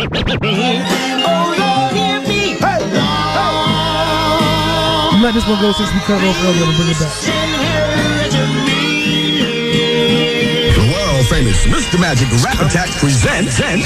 Let this one go since we cut it off earlier and bring it back. The world famous Mr. Magic Rap Attack presents a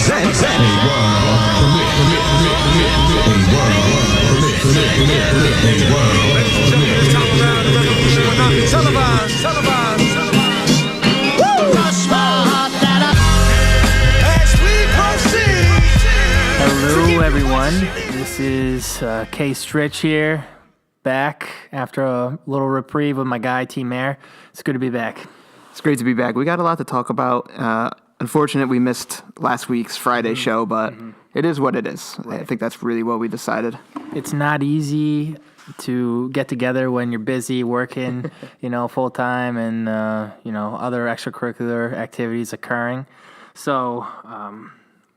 Hello everyone, this is Stritch here, back after a little reprieve with my guy T-Mare. It's good to be back. It's great to be back. We got a lot to talk about. Unfortunately, we missed last week's Friday show, but it is what it is. Right. I think that's really what we decided. It's not easy to get together when you're busy working, full time and, other extracurricular activities occurring. So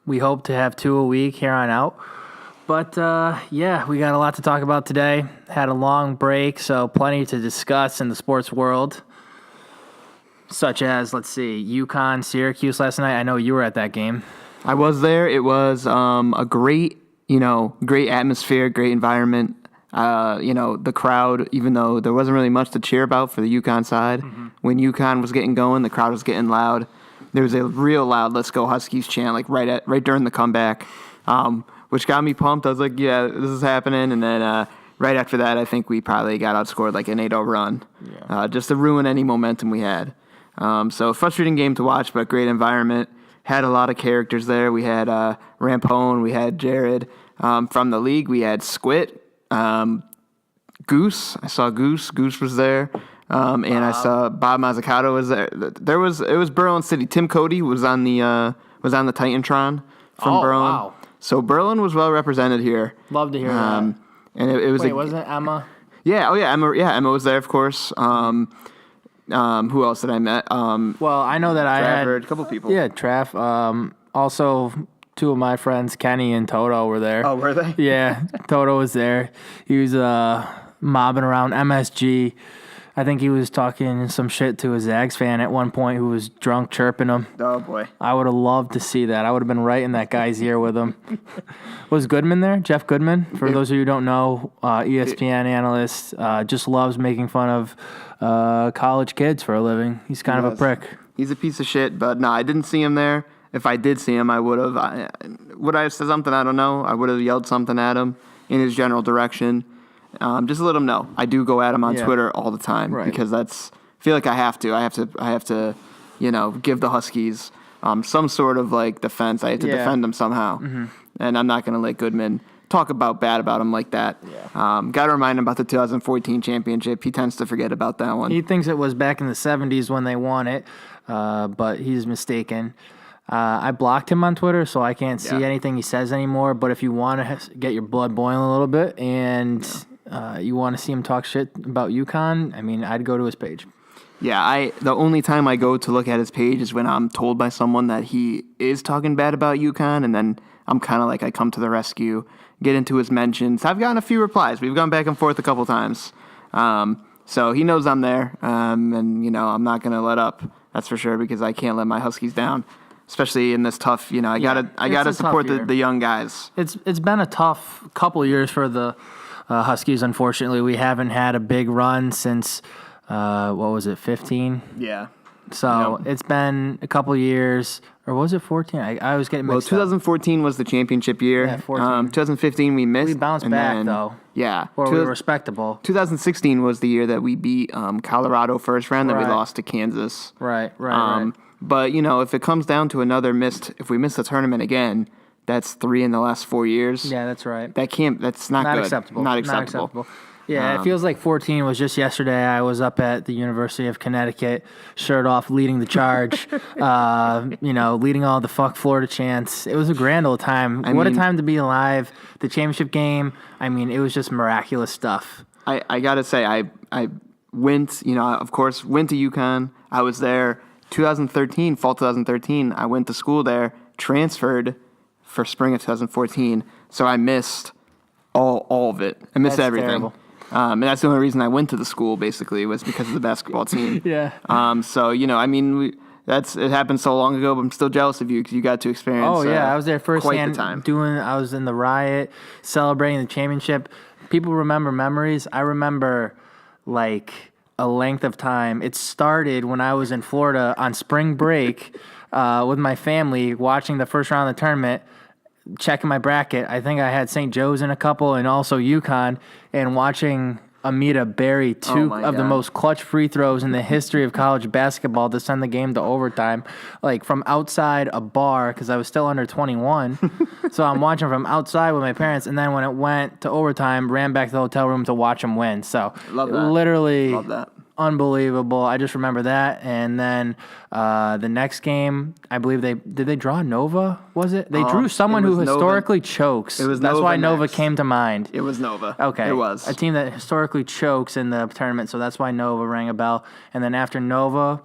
we hope to have 2 a week here on out. But, we got a lot to talk about today. Had a long break, so plenty to discuss in the sports world. Such as, let's see, UConn, Syracuse last night. I know you were at that game. I was there. It was a great atmosphere, great environment. The crowd, even though there wasn't really much to cheer about for the UConn side, when UConn was getting going, the crowd was getting loud. There was a real loud "Let's Go Huskies" chant, like right during the comeback, which got me pumped. I was like, yeah, this is happening. And then right after that, I think we probably got outscored like an 8-0 run, just to ruin any momentum we had. So frustrating game to watch, but great environment. Had a lot of characters there. We had Rampone, we had Jared from the league. We had Squit, Goose. I saw Goose. Goose was there, and I saw Bob Mazzucato was there. It was Berlin City. Tim Cody was on the Titantron from Berlin. Wow. So Berlin was well represented here. Love to hear that. And it was wasn't it Emma? Yeah. Oh yeah. Emma was there, of course. Who else did I met? Well, I know that I had a couple people. Yeah, Traff. Also, two of my friends, Kenny and Toto, were there. Oh, were they? Yeah, Toto was there. He was mobbing around MSG. I think he was talking some shit to a Zags fan at one point who was drunk chirping him. Oh, boy. I would have loved to see that. I would have been right in that guy's ear with him. Was Goodman there? Jeff Goodman? For those of you who don't know, ESPN analyst, just loves making fun of college kids for a living. He's kind of a prick. He's a piece of shit, but no, I didn't see him there. If I did see him, I would have. Would I have said something? I don't know. I would have yelled something at him in his general direction. Just to let him know. I do go at him on Twitter all the time because I feel like I have to. I have to, give the Huskies some sort of like defense. I have to defend them somehow. And I'm not going to let Goodman talk bad about him like that. Yeah. Got to remind him about the 2014 championship. He tends to forget about that one. He thinks it was back in the 70s when they won it, but he's mistaken. I blocked him on Twitter, so I can't see anything he says anymore. But if you want to get your blood boiling a little bit and you want to see him talk shit about UConn, I mean, I'd go to his page. Yeah, the only time I go to look at his page is when I'm told by someone that he is talking bad about UConn, and then I'm kind of like, I come to the rescue, get into his mentions. I've gotten a few replies. We've gone back and forth a couple times. So he knows I'm there, and, I'm not going to let up. That's for sure, because I can't let my Huskies down, especially in this tough, I gotta support the young guys. It's been a tough couple years for the Huskies, unfortunately. We haven't had a big run since, 15? Yeah. So It's been a couple years, or was it 14? I was getting mixed 2014 was the championship year. Yeah, 14. 2015 we missed. We bounced back, though. Yeah. Or we were respectable. 2016 was the year that we beat Colorado first round, that we lost to Kansas. Right. But, if it comes down to if we miss the tournament again, that's 3 in the last 4 years. Yeah, that's right. That's not good. Acceptable. Not acceptable. Yeah, it feels like 14 was just yesterday. I was up at the University of Connecticut, shirt off, leading the charge, leading all the fuck Florida chants. It was a grand old time. A time to be alive. The championship game, it was just miraculous stuff. I got to say, I went, of course, went to UConn. I was there 2013, fall 2013. I went to school there, transferred for spring of 2014, so I missed all of it. I missed everything. Terrible. And that's the only reason I went to the school, basically, was because of the basketball team. Yeah. So, it happened so long ago, but I'm still jealous of you because you got to experience. Oh yeah, I was there firsthand. Quite the time. I was in the riot, celebrating the championship. People remember memories. I remember like a length of time. It started when I was in Florida on spring break with my family, watching the first round of the tournament, checking my bracket. I think I had St. Joe's in a couple, and also UConn, and watching Amita bury two of the most clutch free throws in the history of college basketball to send the game to overtime, like from outside a bar, because I was still under 21. So I'm watching from outside with my parents, and then when it went to overtime, ran back to the hotel room to watch them win. So literally unbelievable. I just remember that. And then the next game, I believe did they draw Nova? Was it? They drew someone who historically chokes. It was That's Nova why Nova next. came to mind. It was Nova. Okay. It was. A team that historically chokes in the tournament, so that's why Nova rang a bell. And then after Nova,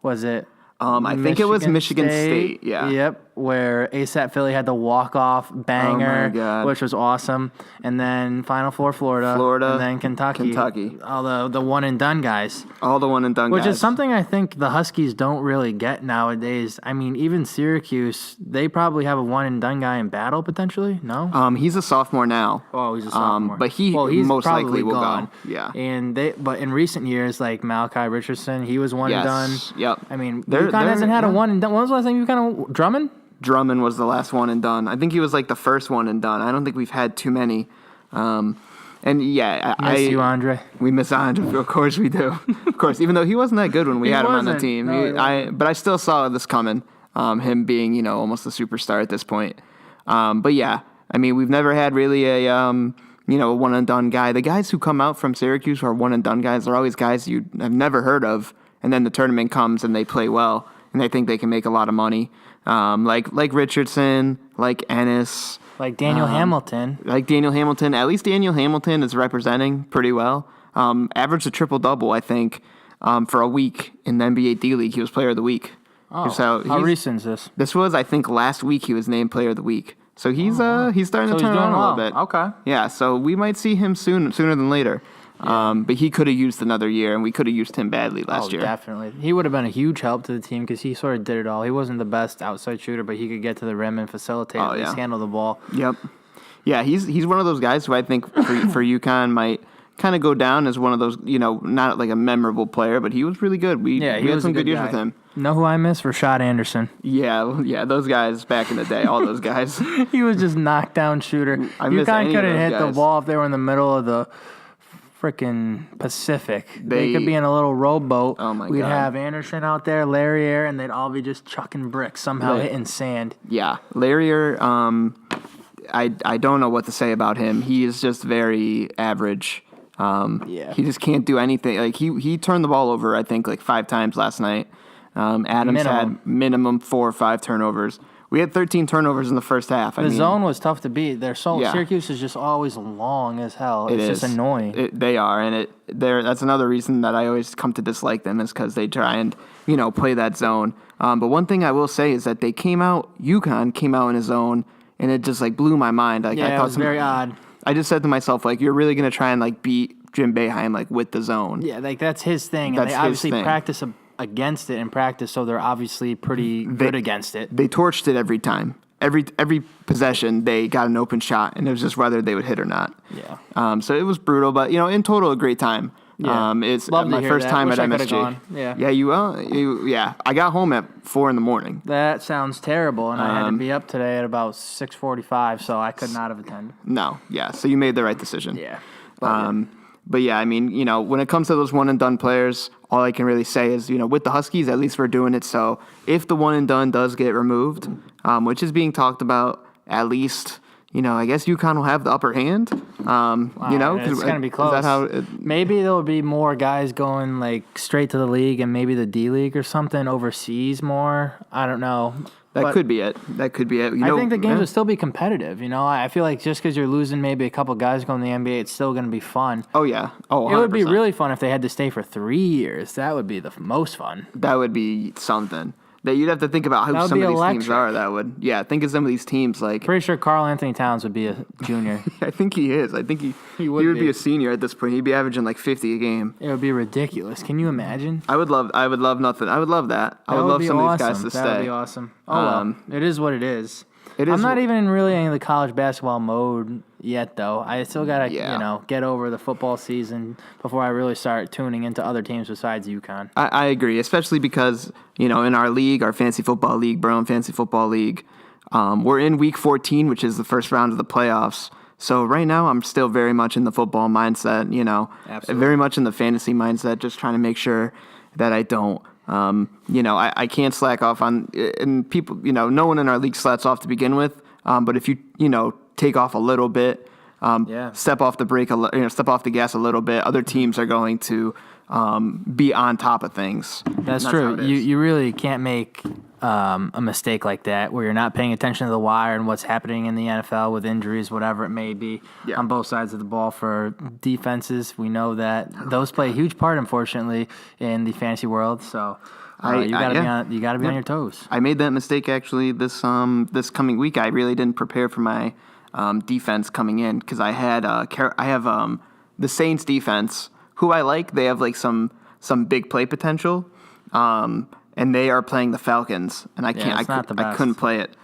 was it I think it was Michigan State. Yeah. Yep. Where ASAP Philly had the walk-off banger, which was awesome. And then Final Four, Florida. And then Kentucky. All the one-and-done guys. All the one-and-done guys. Which is something I think the Huskies don't really get nowadays. I mean, even Syracuse, they probably have a one-and-done guy in battle, potentially. No? He's a sophomore now. Oh, he's a sophomore. But he's most likely will go. Yeah. And but in recent years, like Malachi Richardson, he was one-and-done. Yep. I mean, UConn hasn't had a one-and-done. When was the last time UConn Drummond? Drummond was the last one and done. I think he was like the first one and done. I don't think we've had too many. And yeah, miss you, Andre. We miss Andre. Of course we do. Of course, even though he wasn't that good when we had him on the team. No, but I still saw this coming. Him being, almost a superstar at this point. But yeah, I mean, we've never had really a one and done guy. The guys who come out from Syracuse who are one and done guys are always guys you have never heard of, and then the tournament comes and they play well and they think they can make a lot of money. Like Richardson, like Ennis. Like Daniel Hamilton. At least Daniel Hamilton is representing pretty well. Averaged a triple-double, I think, for a week in the NBA D-League. He was player of the week. Oh, how recent is this? This was, I think, last week he was named player of the week. So he's starting to turn around a little bit. Okay. Yeah, so we might see him sooner than later. Yeah. But he could have used another year, and we could have used him badly last year. Definitely. He would have been a huge help to the team because he sort of did it all. He wasn't the best outside shooter, but he could get to the rim and facilitate, at least handle the ball. Yep. Yeah, he's one of those guys who I think for UConn might kind of go down as one of those, not like a memorable player, but he was really good. We had some good years with him. Know who I miss? Rashad Anderson. Yeah, those guys back in the day, all those guys. He was just knockdown shooter. UConn couldn't hit the ball if they were in the middle of the freaking Pacific. They could be in a little rowboat. Oh my God. We'd have Anderson out there, Larrier, and they'd all be just chucking bricks, somehow hitting sand. Yeah, Larrier, I don't know what to say about him. He is just very average. He just can't do anything. Like he turned the ball over, I think, like 5 times last night. Adams had minimum 4 or 5 turnovers. We had 13 turnovers in the first half. The zone was tough to beat. Syracuse is just always long as hell. It's just annoying. They are, and that's another reason that I always come to dislike them is because they try and play that zone. But one thing I will say is that UConn came out in a zone, and it just like blew my mind. Like, I thought it was very odd. I just said to myself, like, you're really gonna try and like beat Jim Boeheim like with the zone. Yeah, like that's his thing, and they obviously practice against it in practice, so they're obviously pretty good against it. They torched it every time. Every possession, they got an open shot, and it was just whether they would hit or not. Yeah. So it was brutal, but in total, a great time. Yeah. It's my first time at MSG. Yeah. I got home at 4 a.m. That sounds terrible, and I had to be up today at about 6:45, so I could not have attended. No. Yeah. So you made the right decision. Yeah. But yeah, I mean, when it comes to those one and done players, all I can really say is, with the Huskies, at least we're doing it. So if the one and done does get removed, which is being talked about, at least, I guess UConn will have the upper hand. It's going to be close. Is that how maybe there'll be more guys going like straight to the league and maybe the D League or something overseas more. I don't know. That could be it. I think the games will still be competitive. I feel like just because you're losing maybe a couple guys going to the NBA, it's still going to be fun. Oh, yeah. Oh, 100%. It would be really fun if they had to stay for 3 years. That would be the most fun. That would be something. That you'd have to think about That who would some be of these teams electric. are. That would, think of some of these teams. Like, Pretty sure Karl Anthony Towns would be a junior. I think he is. I think he would would be be. a senior at this point. He'd be averaging like 50 a game. It would be ridiculous. Can you imagine? I would love nothing. I would love that. I would love some of these guys to stay. That would be awesome. Oh, well, it is what it is. It is I'm not what- even in really any of the college basketball mode yet, though. I still got to, get over the football season before I really start tuning into other teams besides UConn. I agree, especially because, in our league, our fantasy football league, Brown Fantasy Football League, we're in week 14, which is the first round of the playoffs. So right now I'm still very much in the football mindset, Absolutely. very much in the fantasy mindset, just trying to make sure that I don't. I can't slack off on, and people, no one in our league slacks off to begin with. But if you, take off a little bit, step off the gas a little bit, other teams are going to be on top of things. That's how true. it is. You really can't make a mistake like that where you're not paying attention to the wire and what's happening in the NFL with injuries, whatever it may be, on both sides of the ball for defenses. We know that those play a huge part, unfortunately, in the fantasy world. So you got to be on your toes. I made that mistake actually this coming week. I really didn't prepare for my defense coming in because I have the Saints defense, who I like. They have like some big play potential, and they are playing the Falcons, and I can't. it's not the I best. couldn't play it,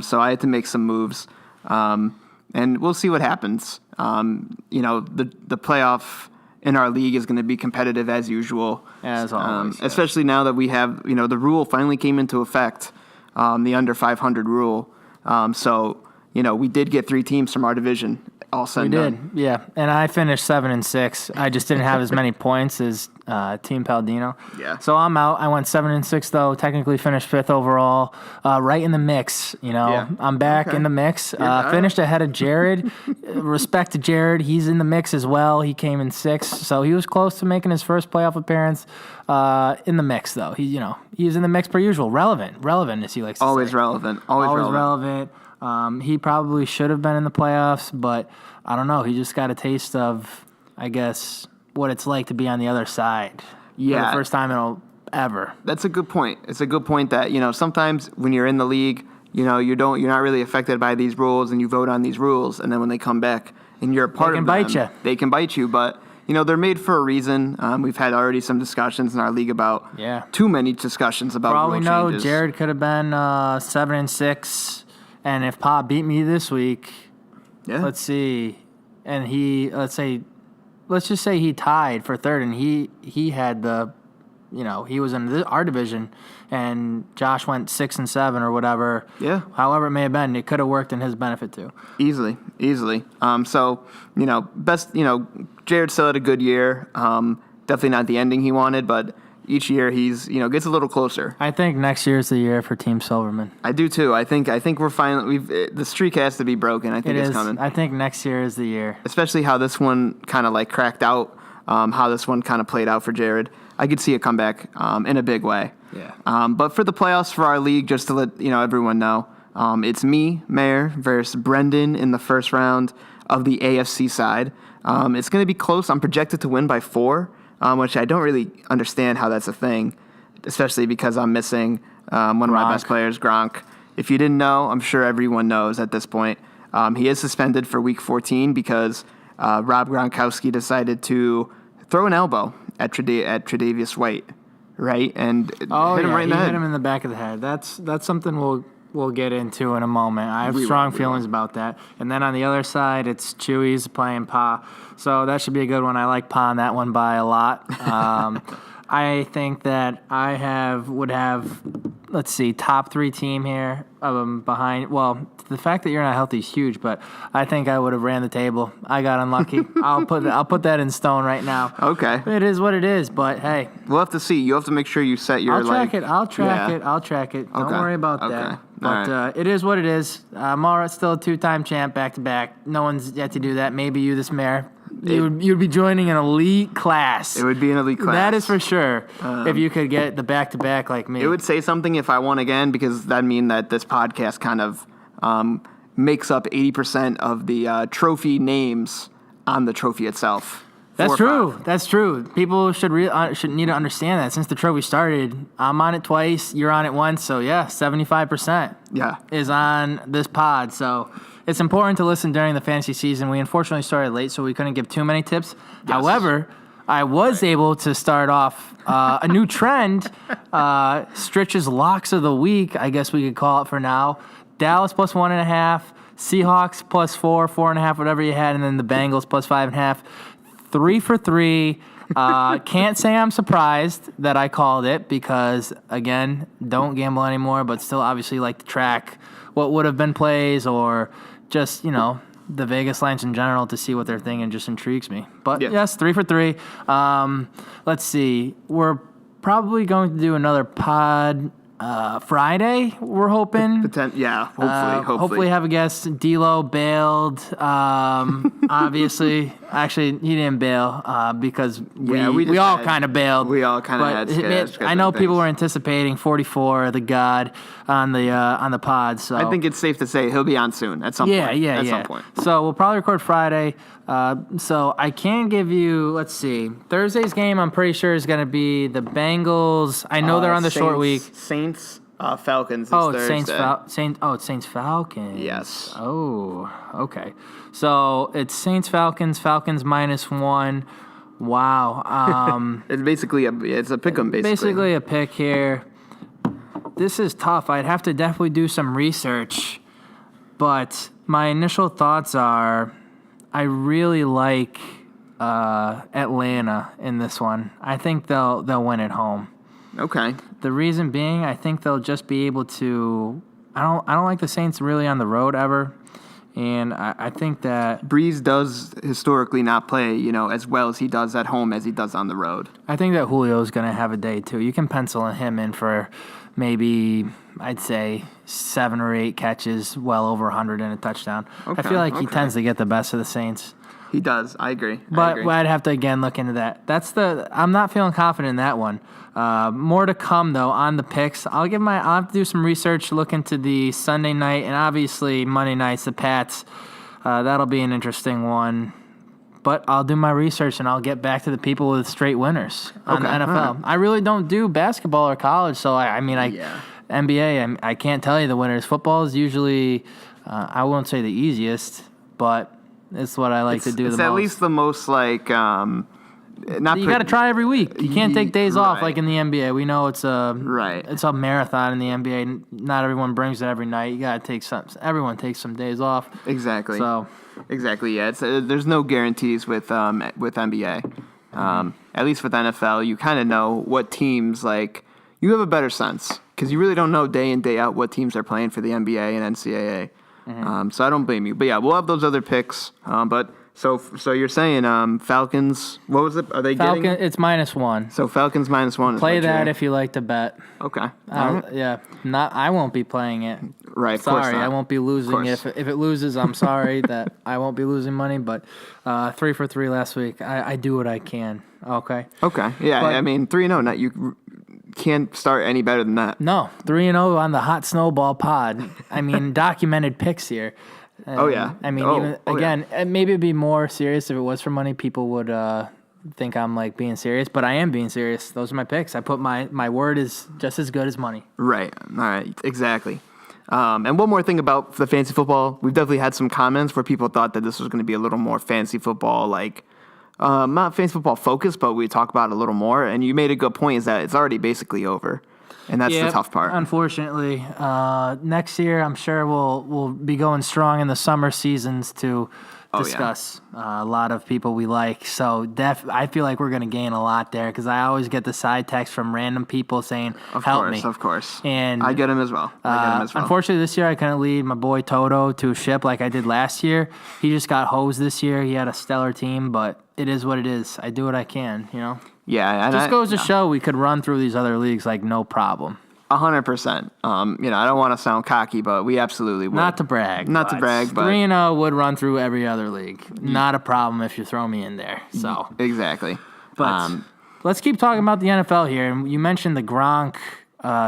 so I had to make some moves, and we'll see what happens. The playoff in our league is going to be competitive as usual, As always, yes. especially now that we have the rule finally came into effect, the under 500 rule. So we did get 3 teams from our division all said and done. Yeah. And I finished 7-6. I just didn't have as many points as Team Palladino. Yeah. So I'm out. I went 7-6 though. Technically finished 5th overall. Right in the mix. Yeah. I'm back in the mix. Finished ahead of Jared. Respect to Jared. He's in the mix as well. He came in 6th, so he was close to making his first playoff appearance. In the mix though. He was in the mix per usual. Relevant as he likes to Always say. relevant. Always relevant. He probably should have been in the playoffs, but I don't know. He just got a taste of, I guess, what it's like to be on the other side. Yeah. For the first time ever. That's a good point. It's a good point that, sometimes when you're in the league, you're not really affected by these rules and you vote on these rules, and then when they come back and you're a part of them, they can bite you, but they're made for a reason. We've had already some discussions in our league about too many discussions about For all we rule know, changes. Jared could have been 7-6, and if Pop beat me this week, let's see, and let's just say he tied for 3rd, and he had the, he was in our division, and Josh went 6-7 or whatever. Yeah. However it may have been, it could have worked in his benefit too. Easily. So, Jared still had a good year. Definitely not the ending he wanted, but each year he's, gets a little closer. I think next year's the year for Team Silverman. I do too. I think we're finally, the streak has to be broken. I think it's coming. I think next year is the year. Especially how this one kind of like cracked out, how this one kind of played out for Jared. I could see a comeback in a big way. Yeah. But for the playoffs for our league, just to let everyone know, it's me, Mayor, versus Brendan in the first round of the AFC side. It's going to be close. I'm projected to win by 4, which I don't really understand how that's a thing, especially because I'm missing one of my best players, Gronk. If you didn't know, I'm sure everyone knows at this point. He is suspended for Week 14 because Rob Gronkowski decided to throw an elbow at Tre'Davious White, right? And hit him right in the head. Hit him in the back of the head. That's something we'll get into in a moment. I have strong feelings about that. And then on the other side, it's Chewy's playing Pa. So that should be a good one. I like Pa on that one by a lot. I think that would have, let's see, top 3 team here behind. Well, the fact that you're not healthy is huge, but I think I would have ran the table. I got unlucky. I'll put that in stone right now. Okay. It is what it is, but hey. We'll have to see. You have to make sure you set your I'll track it. Don't worry about that. But it is what it is. I'm still a 2-time champ back-to-back. No one's yet to do that. Maybe you, this mayor. You'd be joining an elite class. It would be an elite class. That is for sure. If you could get the back-to-back like me. It would say something if I won again, because that'd mean that this podcast kind of makes up 80% of the trophy names on the trophy itself. That's 4 or true. 5. That's true. People should need to understand that. Since the trophy started, I'm on it twice. You're on it once. So yeah, 75% is on this pod. So it's important to listen during the fantasy season. We unfortunately started late, so we couldn't give too many tips. Yes. However, I was able to start off a new trend. Stritch's locks of the week, I guess we could call it for now. Dallas plus 1.5, Seahawks plus 4, 4.5, whatever you had, and then the Bengals plus 5.5. 3 for 3. Can't say I'm surprised that I called it because, again, don't gamble anymore, but still obviously like to track what would have been plays or just, the Vegas lines in general to see what they're thinking just intrigues me. But, yes, 3 for 3. Let's see. We're probably going to do another pod Friday, we're hoping. Hopefully have a guest. D'Lo bailed. Obviously, actually, he didn't bail because we all kind of bailed. We all kind of had. I know people were anticipating 44, the God, on the pod. So I think it's safe to say he'll be on soon at some point. At some point. So we'll probably record Friday. So I can give you, let's see, Thursday's game I'm pretty sure is going to be the Bengals. I know they're on the short week. Saints, Falcons. It's Saints Falcons. Yes. Oh, okay. So it's Saints Falcons -1. Wow. It's basically it's a pick 'em basically. Basically a pick here. This is tough. I'd have to definitely do some research, but my initial thoughts are I really like Atlanta in this one. I think they'll win at home. Okay. The reason being, I think they'll just be able to. I don't like the Saints really on the road ever, and I think that Breeze does historically not play as well as he does at home as he does on the road. I think that Julio's going to have a day too. You can pencil him in for maybe I'd say 7 or 8 catches, well over 100 and a touchdown. Okay, I feel like he tends to get the best of the Saints. He does. I agree. But I'd have to again look into that. I'm not feeling confident in that one. More to come though on the picks. I'll have to do some research, look into the Sunday night and obviously Monday nights, the Pats. That'll be an interesting one. But I'll do my research and I'll get back to the people with straight winners on the NFL. Right. I really don't do basketball or college, so NBA, I can't tell you the winners. Football is usually, I won't say the easiest, but it's what I like to do the most. It's at least the most like, you got to try every week. You can't take days off like in the NBA. We know it's a marathon in the NBA. Not everyone brings it every night. You got to take everyone takes some days off. Exactly. So. Exactly. Yeah. There's no guarantees with NBA. At least with NFL, you kind of know what teams like. You have a better sense because you really don't know day in day out what teams are playing for the NBA and NCAA. Mm-hmm. So I don't blame you. But yeah, we'll have those other picks. But so you're saying Falcons? What was it? Are they getting? It's -1. So Falcons -1. Play that if you like to bet. Okay. Yeah. I won't be playing it. Right. Sorry, I won't be losing. If it loses, I'm sorry that I won't be losing money. But 3 for 3 last week. I do what I can. Okay. Okay. Yeah. But, 3-0. Not you. Can't start any better than that. No, 3-0 on the hot Snowball pod. Documented picks here. Maybe it'd be more serious if it was for money. People would think I'm like being serious, but I am being serious. Those are my picks. I put my word is just as good as money. Right. All right. Exactly. And one more thing about the fantasy football, we've definitely had some comments where people thought that this was going to be a little more fantasy football like. Not fantasy football focused, but we talk about it a little more. And you made a good point is that it's already basically over. And that's the tough part. Unfortunately. Next year, I'm sure we'll be going strong in the summer seasons to discuss a lot of people we like. So I feel like we're going to gain a lot there because I always get the side text from random people saying, help me. Of course. And I get him as well. Unfortunately, this year I couldn't lead my boy Toto to a ship like I did last year. He just got hosed this year. He had a stellar team, but it is what it is. I do what I can, Yeah. And just goes to show we could run through these other leagues like no problem. 100%. I don't want to sound cocky, but we absolutely would. Not to brag. But 3-0 would run through every other league. Not a problem if you throw me in there. So exactly. But let's keep talking about the NFL here. You mentioned the Gronk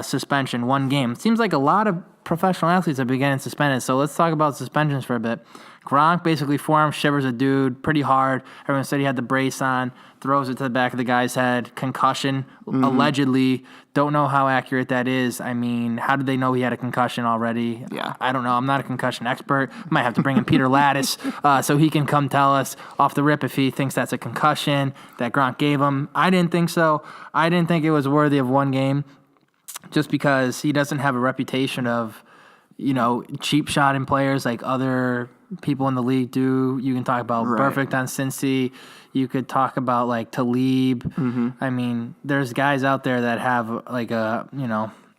suspension, 1 game. It seems like a lot of professional athletes have been getting suspended. So let's talk about suspensions for a bit. Gronk basically forearm shivers a dude pretty hard. Everyone said he had the brace on, throws it to the back of the guy's head. Concussion, allegedly. Don't know how accurate that is. I mean, how did they know he had a concussion already? Yeah. I don't know. I'm not a concussion expert. Might have to bring in Peter Lattis so he can come tell us off the rip if he thinks that's a concussion that Gronk gave him. I didn't think so. I didn't think it was worthy of one game just because he doesn't have a reputation of, cheap shotting players like other people in the league do. You can talk about Perfect on Cincy. You could talk about like Talib. I mean, there's guys out there that have like a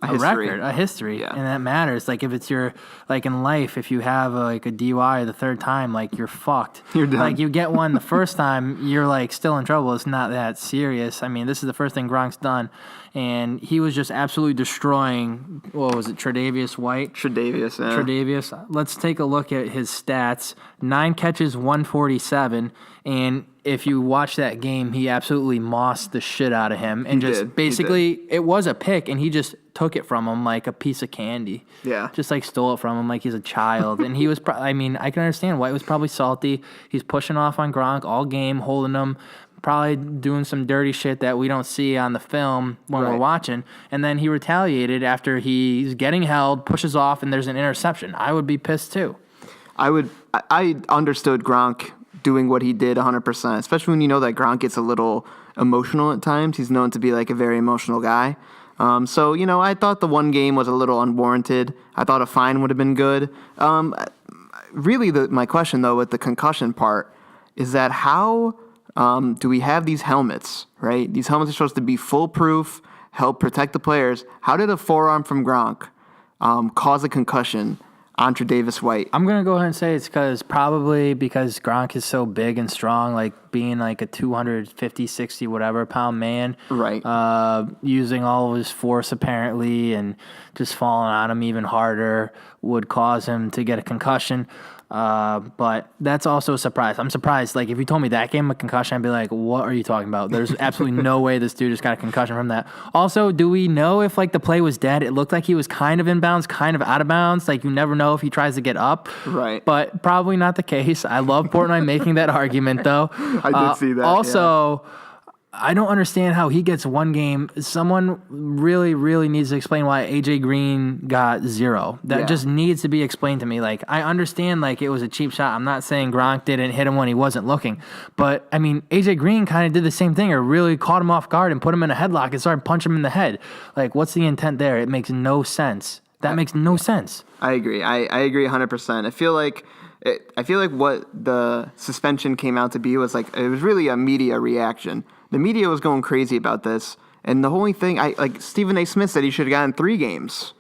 record, a history, and that matters. Like if it's your, like in life, if you have a DUI the third time, like you're fucked. You're done. Like you get one the first time, you're like still in trouble. It's not that serious. I mean, this is the first thing Gronk's done, and he was just absolutely destroying. What was it, Tre'Davious White? Tre'Davious. Let's take a look at his stats. 9 catches, 147, and if you watch that game, he absolutely mossed the shit out of him. And basically, it was a pick, and he just took it from him like a piece of candy. Yeah. Just like stole it from him like he's a child. And he was, I can understand White was probably salty. He's pushing off on Gronk all game, holding him, probably doing some dirty shit that we don't see on the film when we're watching. And then he retaliated after he's getting held, pushes off, and there's an interception. I would be pissed too. I understood Gronk doing what he did 100%, especially when you know that Gronk gets a little emotional at times. He's known to be like a very emotional guy. So, I thought the one game was a little unwarranted. I thought a fine would have been good. Really, my question, though, with the concussion part is that how do we have these helmets, right? These helmets are supposed to be foolproof, help protect the players. How did a forearm from Gronk cause a concussion on Tre'Davious White? I'm going to go ahead and say it's probably because Gronk is so big and strong, like being like a 250, 60, whatever pound man. Right. Using all of his force apparently and just falling on him even harder would cause him to get a concussion. But that's also a surprise. I'm surprised. Like, if you told me that gave him a concussion, I'd be like, what are you talking about? There's absolutely no way this dude just got a concussion from that. Also, do we know if, like, the play was dead? It looked like he was kind of in bounds, kind of out of bounds. Like, you never know if he tries to get up. Right. But probably not the case. I love Portnoy making that argument, though. I did see that. Also, I don't understand how he gets one game. Someone really, really needs to explain why AJ Green got 0. That just needs to be explained to me. Like, I understand, like, it was a cheap shot. I'm not saying Gronk didn't hit him when he wasn't looking. But, I mean, AJ Green kind of did the same thing or really caught him off guard and put him in a headlock and started punching him in the head. Like, what's the intent there? It makes no sense. That makes no sense. I agree. I agree 100%. I feel like what the suspension came out to be was like, it was really a media reaction. The media was going crazy about this, and the only thing, Stephen A. Smith said he should have gotten 3 games.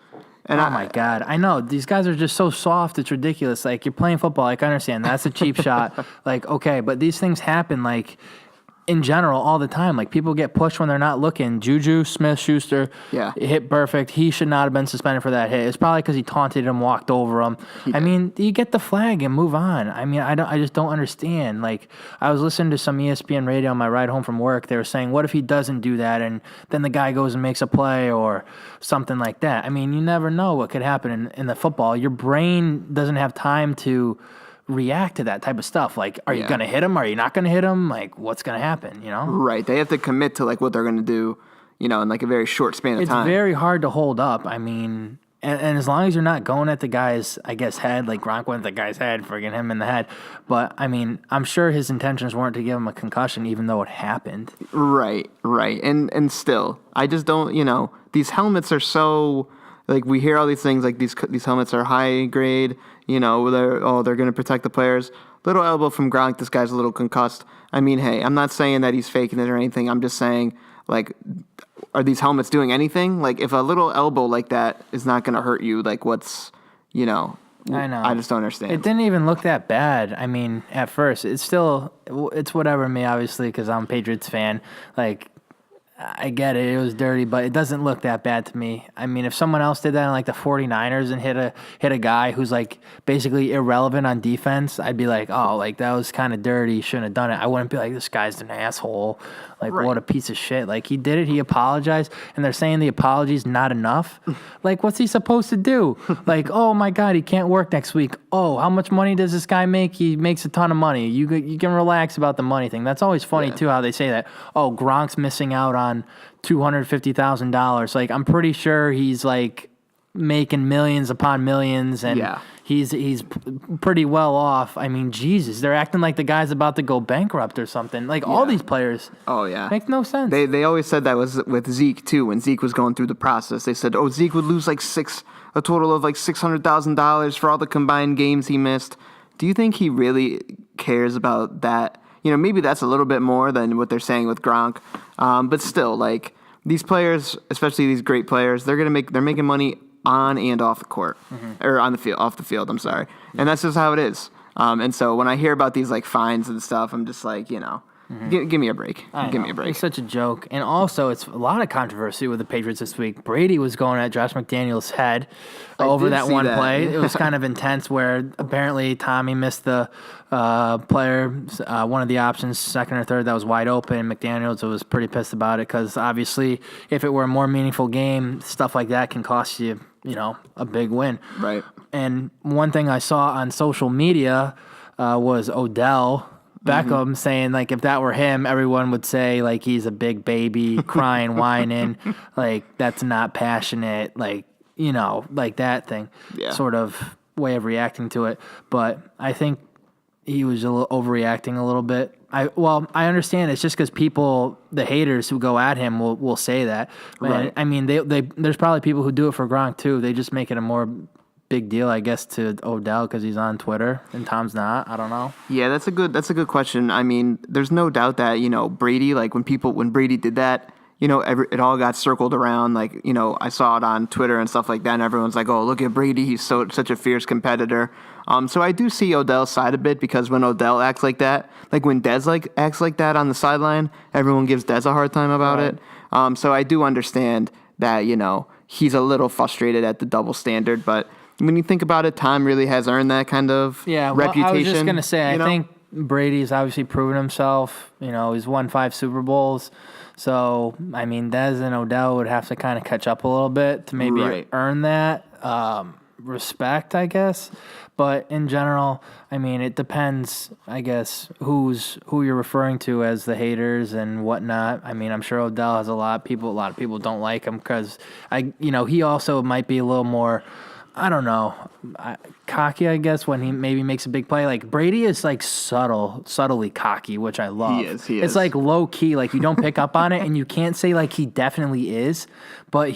And my God. I know. These guys are just so soft. It's ridiculous. Like, you're playing football. Like, I understand. That's a cheap shot. Like, okay. But these things happen, like, in general all the time. Like, people get pushed when they're not looking. Juju Smith-Schuster hit perfect. He should not have been suspended for that hit. It's probably because he taunted him, walked over him. I mean, you get the flag and move on. I mean, I just don't understand. Like, I was listening to some ESPN radio on my ride home from work. They were saying, what if he doesn't do that and then the guy goes and makes a play or something like that? I mean, you never know what could happen in the football. Your brain doesn't have time to react to that type of stuff. Like, are you going to hit him? Are you not going to hit him? Like, what's going to happen, Right. They have to commit to, like, what they're going to do, in, like, a very short span of time. It's very hard to hold up. I mean, and as long as you're not going at the guy's, I guess, head, like Gronk went at the guy's head, friggin' him in the head. But, I mean, I'm sure his intentions weren't to give him a concussion, even though it happened. Right. And still, I just don't, these helmets are so, like, we hear all these things, like, these helmets are high grade, they're going to protect the players. Little elbow from Gronk, this guy's a little concussed. I mean, hey, I'm not saying that he's faking it or anything. I'm just saying, like, are these helmets doing anything? Like, if a little elbow like that is not going to hurt you, like, what's, I know. I just don't understand. It didn't even look that bad. I mean, at first. It's whatever me, obviously, because I'm a Patriots fan. Like, I get it. It was dirty, but it doesn't look that bad to me. I mean, if someone else did that in like the 49ers and hit a guy who's like basically irrelevant on defense, I'd be like, oh, like that was kind of dirty. You shouldn't have done it. I wouldn't be like, this guy's an asshole. Like, what a piece of shit. Like, he did it. He apologized. And they're saying the apology's not enough. Like, what's he supposed to do? Like, oh, my God, he can't work next week. Oh, how much money does this guy make? He makes a ton of money. You can relax about the money thing. That's always funny, too, how they say that. Oh, Gronk's missing out on $250,000. Like, I'm pretty sure he's, like, making millions upon millions. And he's pretty well off. I mean, Jesus, they're acting like the guy's about to go bankrupt or something. Like, all these players. Oh, yeah. Makes no sense. They always said that was with Zeke, too, when Zeke was going through the process. They said, oh, Zeke would lose like a total of like $600,000 for all the combined games he missed. Do you think he really cares about that? You know, maybe that's a little bit more than what they're saying with Gronk. But still, like, these players, especially these great players, they're making money on and off the court, or on the field, off the field. I'm sorry, and that's just how it is. And so when I hear about these like fines and stuff, I'm just like, you know, give me a break. Give me a break. It's such a joke, and also it's a lot of controversy with the Patriots this week. Brady was going at Josh McDaniels' head over that one play. It was kind of intense, where apparently Tommy missed the player, one of the options, second or third, that was wide open. McDaniels was pretty pissed about it because obviously, if it were a more meaningful game, stuff like that can cost you, you know, a big win. Right. And one thing I saw on social media was Odell Beckham saying, like, if that were him, everyone would say, like, he's a big baby, crying, whining, like, that's not passionate, like, you know, like that thing, sort of way of reacting to it. But I think he was a little overreacting a little bit. I understand it's just because people, the haters who go at him will say that. Right. I mean, there's probably people who do it for Gronk too. They just make it a more big deal, I guess, to Odell because he's on Twitter and Tom's not. I don't know. Yeah, that's a good question. I mean, there's no doubt that, you know, Brady, like when Brady did that, you know, it all got circled around. Like, you know, I saw it on Twitter and stuff like that, and everyone's like, oh, look at Brady. He's such a fierce competitor. So I do see Odell's side a bit, because when Odell acts like that, like when Dez acts like that on the sideline, everyone gives Dez a hard time about it. So I do understand that, you know, he's a little frustrated at the double standard, but when you think about it, Tom really has earned that kind of reputation. I was just going to say, I think Brady's obviously proven himself. You know, he's won 5 Super Bowls. So, I mean, Dez and Odell would have to kind of catch up a little bit to maybe earn that respect, I guess. But in general, I mean, it depends, I guess, who you're referring to as the haters and whatnot. I mean, I'm sure Odell has a lot of people don't like him because he also might be a little more, I don't know, cocky, I guess, when he maybe makes a big play. Like, Brady is, like, subtly cocky, which I love. He is. It's, like, low-key. Like, you don't pick up on it, and you can't say, like, he definitely is. But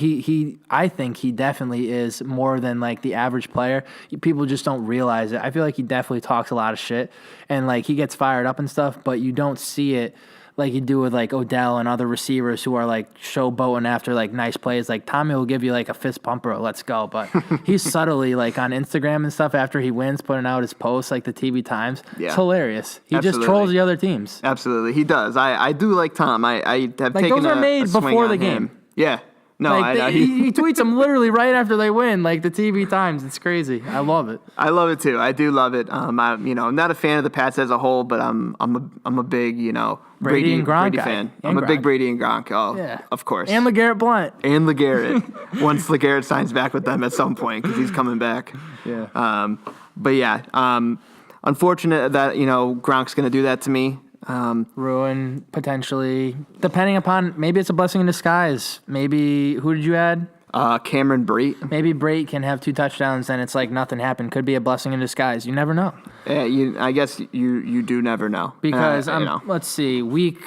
I think he definitely is more than, like, the average player. People just don't realize it. I feel like he definitely talks a lot of shit. And, like, he gets fired up and stuff, but you don't see it like you do with, like, Odell and other receivers who are, like, showboating after, like, nice plays. Like, Tommy will give you, like, a fist pumper, let's go. But he's subtly, like, on Instagram and stuff after he wins, putting out his posts, like the TV Times. Yeah. It's hilarious. He just trolls the other teams. Absolutely. He does. I do like Tom. I have taken a swing on him. Those are made before the game. Yeah. No, like he tweets them literally right after they win, like the TV Times. It's crazy. I love it. I love it too. I do love it. I'm not a fan of the Pats as a whole, but I'm a big, Brady and Gronk fan. I'm a big Brady and Gronk. Oh, yeah, of course. And LeGarrette Blount. Once LeGarrette signs back with them at some point, because he's coming back. Yeah. But yeah, unfortunate that Gronk's going to do that to me. Ruin, potentially, depending upon, maybe it's a blessing in disguise. Maybe, who did you add? Cameron Brate. Maybe Brate can have 2 touchdowns and it's like nothing happened. Could be a blessing in disguise. You never know. Yeah, I guess you do never know. Because, let's see, week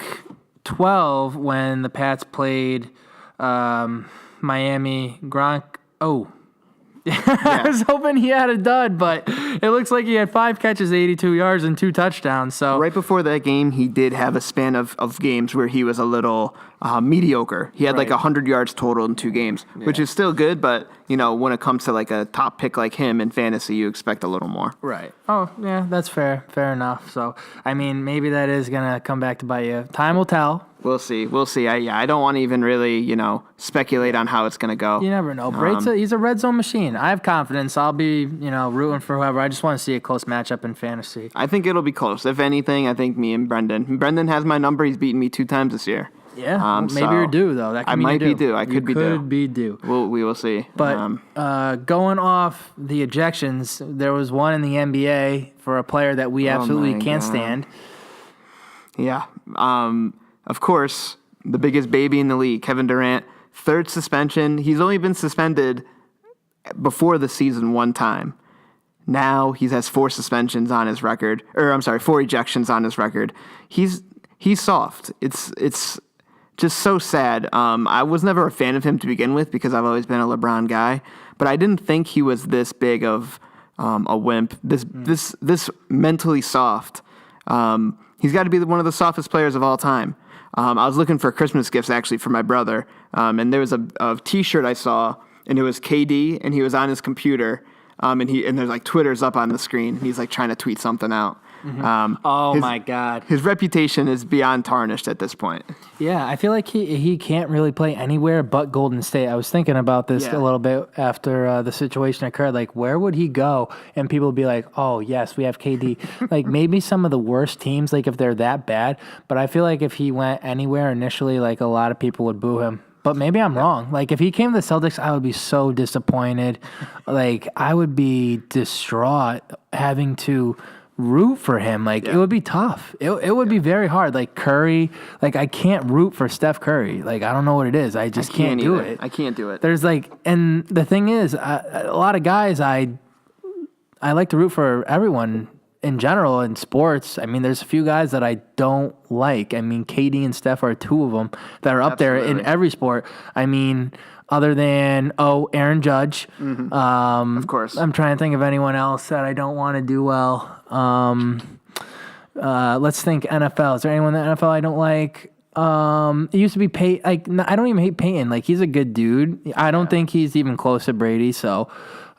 12 when the Pats played Miami, Gronk, I was hoping he had a dud, but It looks like he had 5 catches, 82 yards, and 2 touchdowns. So Right before that game, he did have a span of games where he was a little mediocre. He had like 100 yards total in 2 games, which is still good, but when it comes to like a top pick like him in fantasy, you expect a little more. Right. Oh, yeah, that's fair. Fair enough. So, I mean, maybe that is going to come back to bite you. Time will tell. We'll see. I don't want to even really, speculate on how it's going to go. You never know. He's a red zone machine. I have confidence. I'll be, rooting for whoever. I just want to see a close matchup in fantasy. I think it'll be close. If anything, I think me and Brendan. Brendan has my number. He's beaten me 2 times this year. Yeah. Maybe you're due, though. That could I mean might you're be due. I could be due. Could be due. We will see. But going off the ejections, there was one in the NBA for a player that we absolutely can't stand. Yeah. Of course, the biggest baby in the league, Kevin Durant, 3rd suspension. He's only been suspended before the season 1 time. Now he has 4 suspensions on his record. 4 ejections on his record. He's soft. It's just so sad. I was never a fan of him to begin with because I've always been a LeBron guy, but I didn't think he was this big of a wimp. This mentally soft. He's got to be one of the softest players of all time. I was looking for Christmas gifts actually for my brother, and there was a T-shirt I saw, and it was KD, and he was on his computer, and there's like Twitter's up on the screen. And he's like trying to tweet something out. Mm-hmm. My God. His reputation is beyond tarnished at this point. Yeah, I feel like he can't really play anywhere but Golden State. I was thinking about this a little bit after the situation occurred. Like, where would he go? And people would be like, oh, yes, we have KD. Like, maybe some of the worst teams, like, if they're that bad. But I feel like if he went anywhere initially, like, a lot of people would boo him. But maybe I'm wrong. Like, if he came to the Celtics, I would be so disappointed. Like, I would be distraught having to root for him. Like, it would be tough. It would be very hard. Like, Curry, like, I can't root for Steph Curry. Like, I don't know what it is. I just can't do it. I can't do it. There's like, and the thing is, a lot of guys, I like to root for everyone in general in sports. I mean, there's a few guys that I don't like. I mean, KD and Steph are 2 of them that are up there in every sport. I mean, other than, Aaron Judge. Mm-hmm. Of course. I'm trying to think of anyone else that I don't want to do well. Let's think NFL. Is there anyone in the NFL I don't like? It used to be Peyton. Like, I don't even hate Peyton. Like, he's a good dude. I don't think he's even close to Brady, so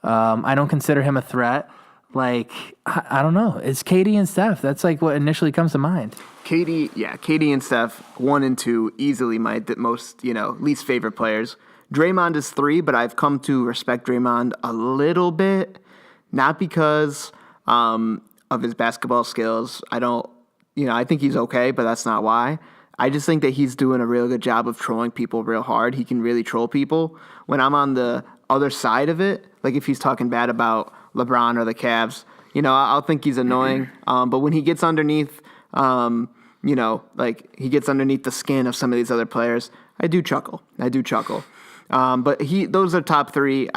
I don't consider him a threat. Like, I don't know. It's KD and Steph. That's like what initially comes to mind. KD and Steph, 1 and 2, easily my most, least favorite players. Draymond is 3, but I've come to respect Draymond a little bit, not because of his basketball skills. I think he's okay, but that's not why. I just think that he's doing a real good job of trolling people real hard. He can really troll people. When I'm on the other side of it, like if he's talking bad about LeBron or the Cavs, I'll think he's annoying. But when he gets underneath, like he gets underneath the skin of some of these other players, I do chuckle. But those are top 3.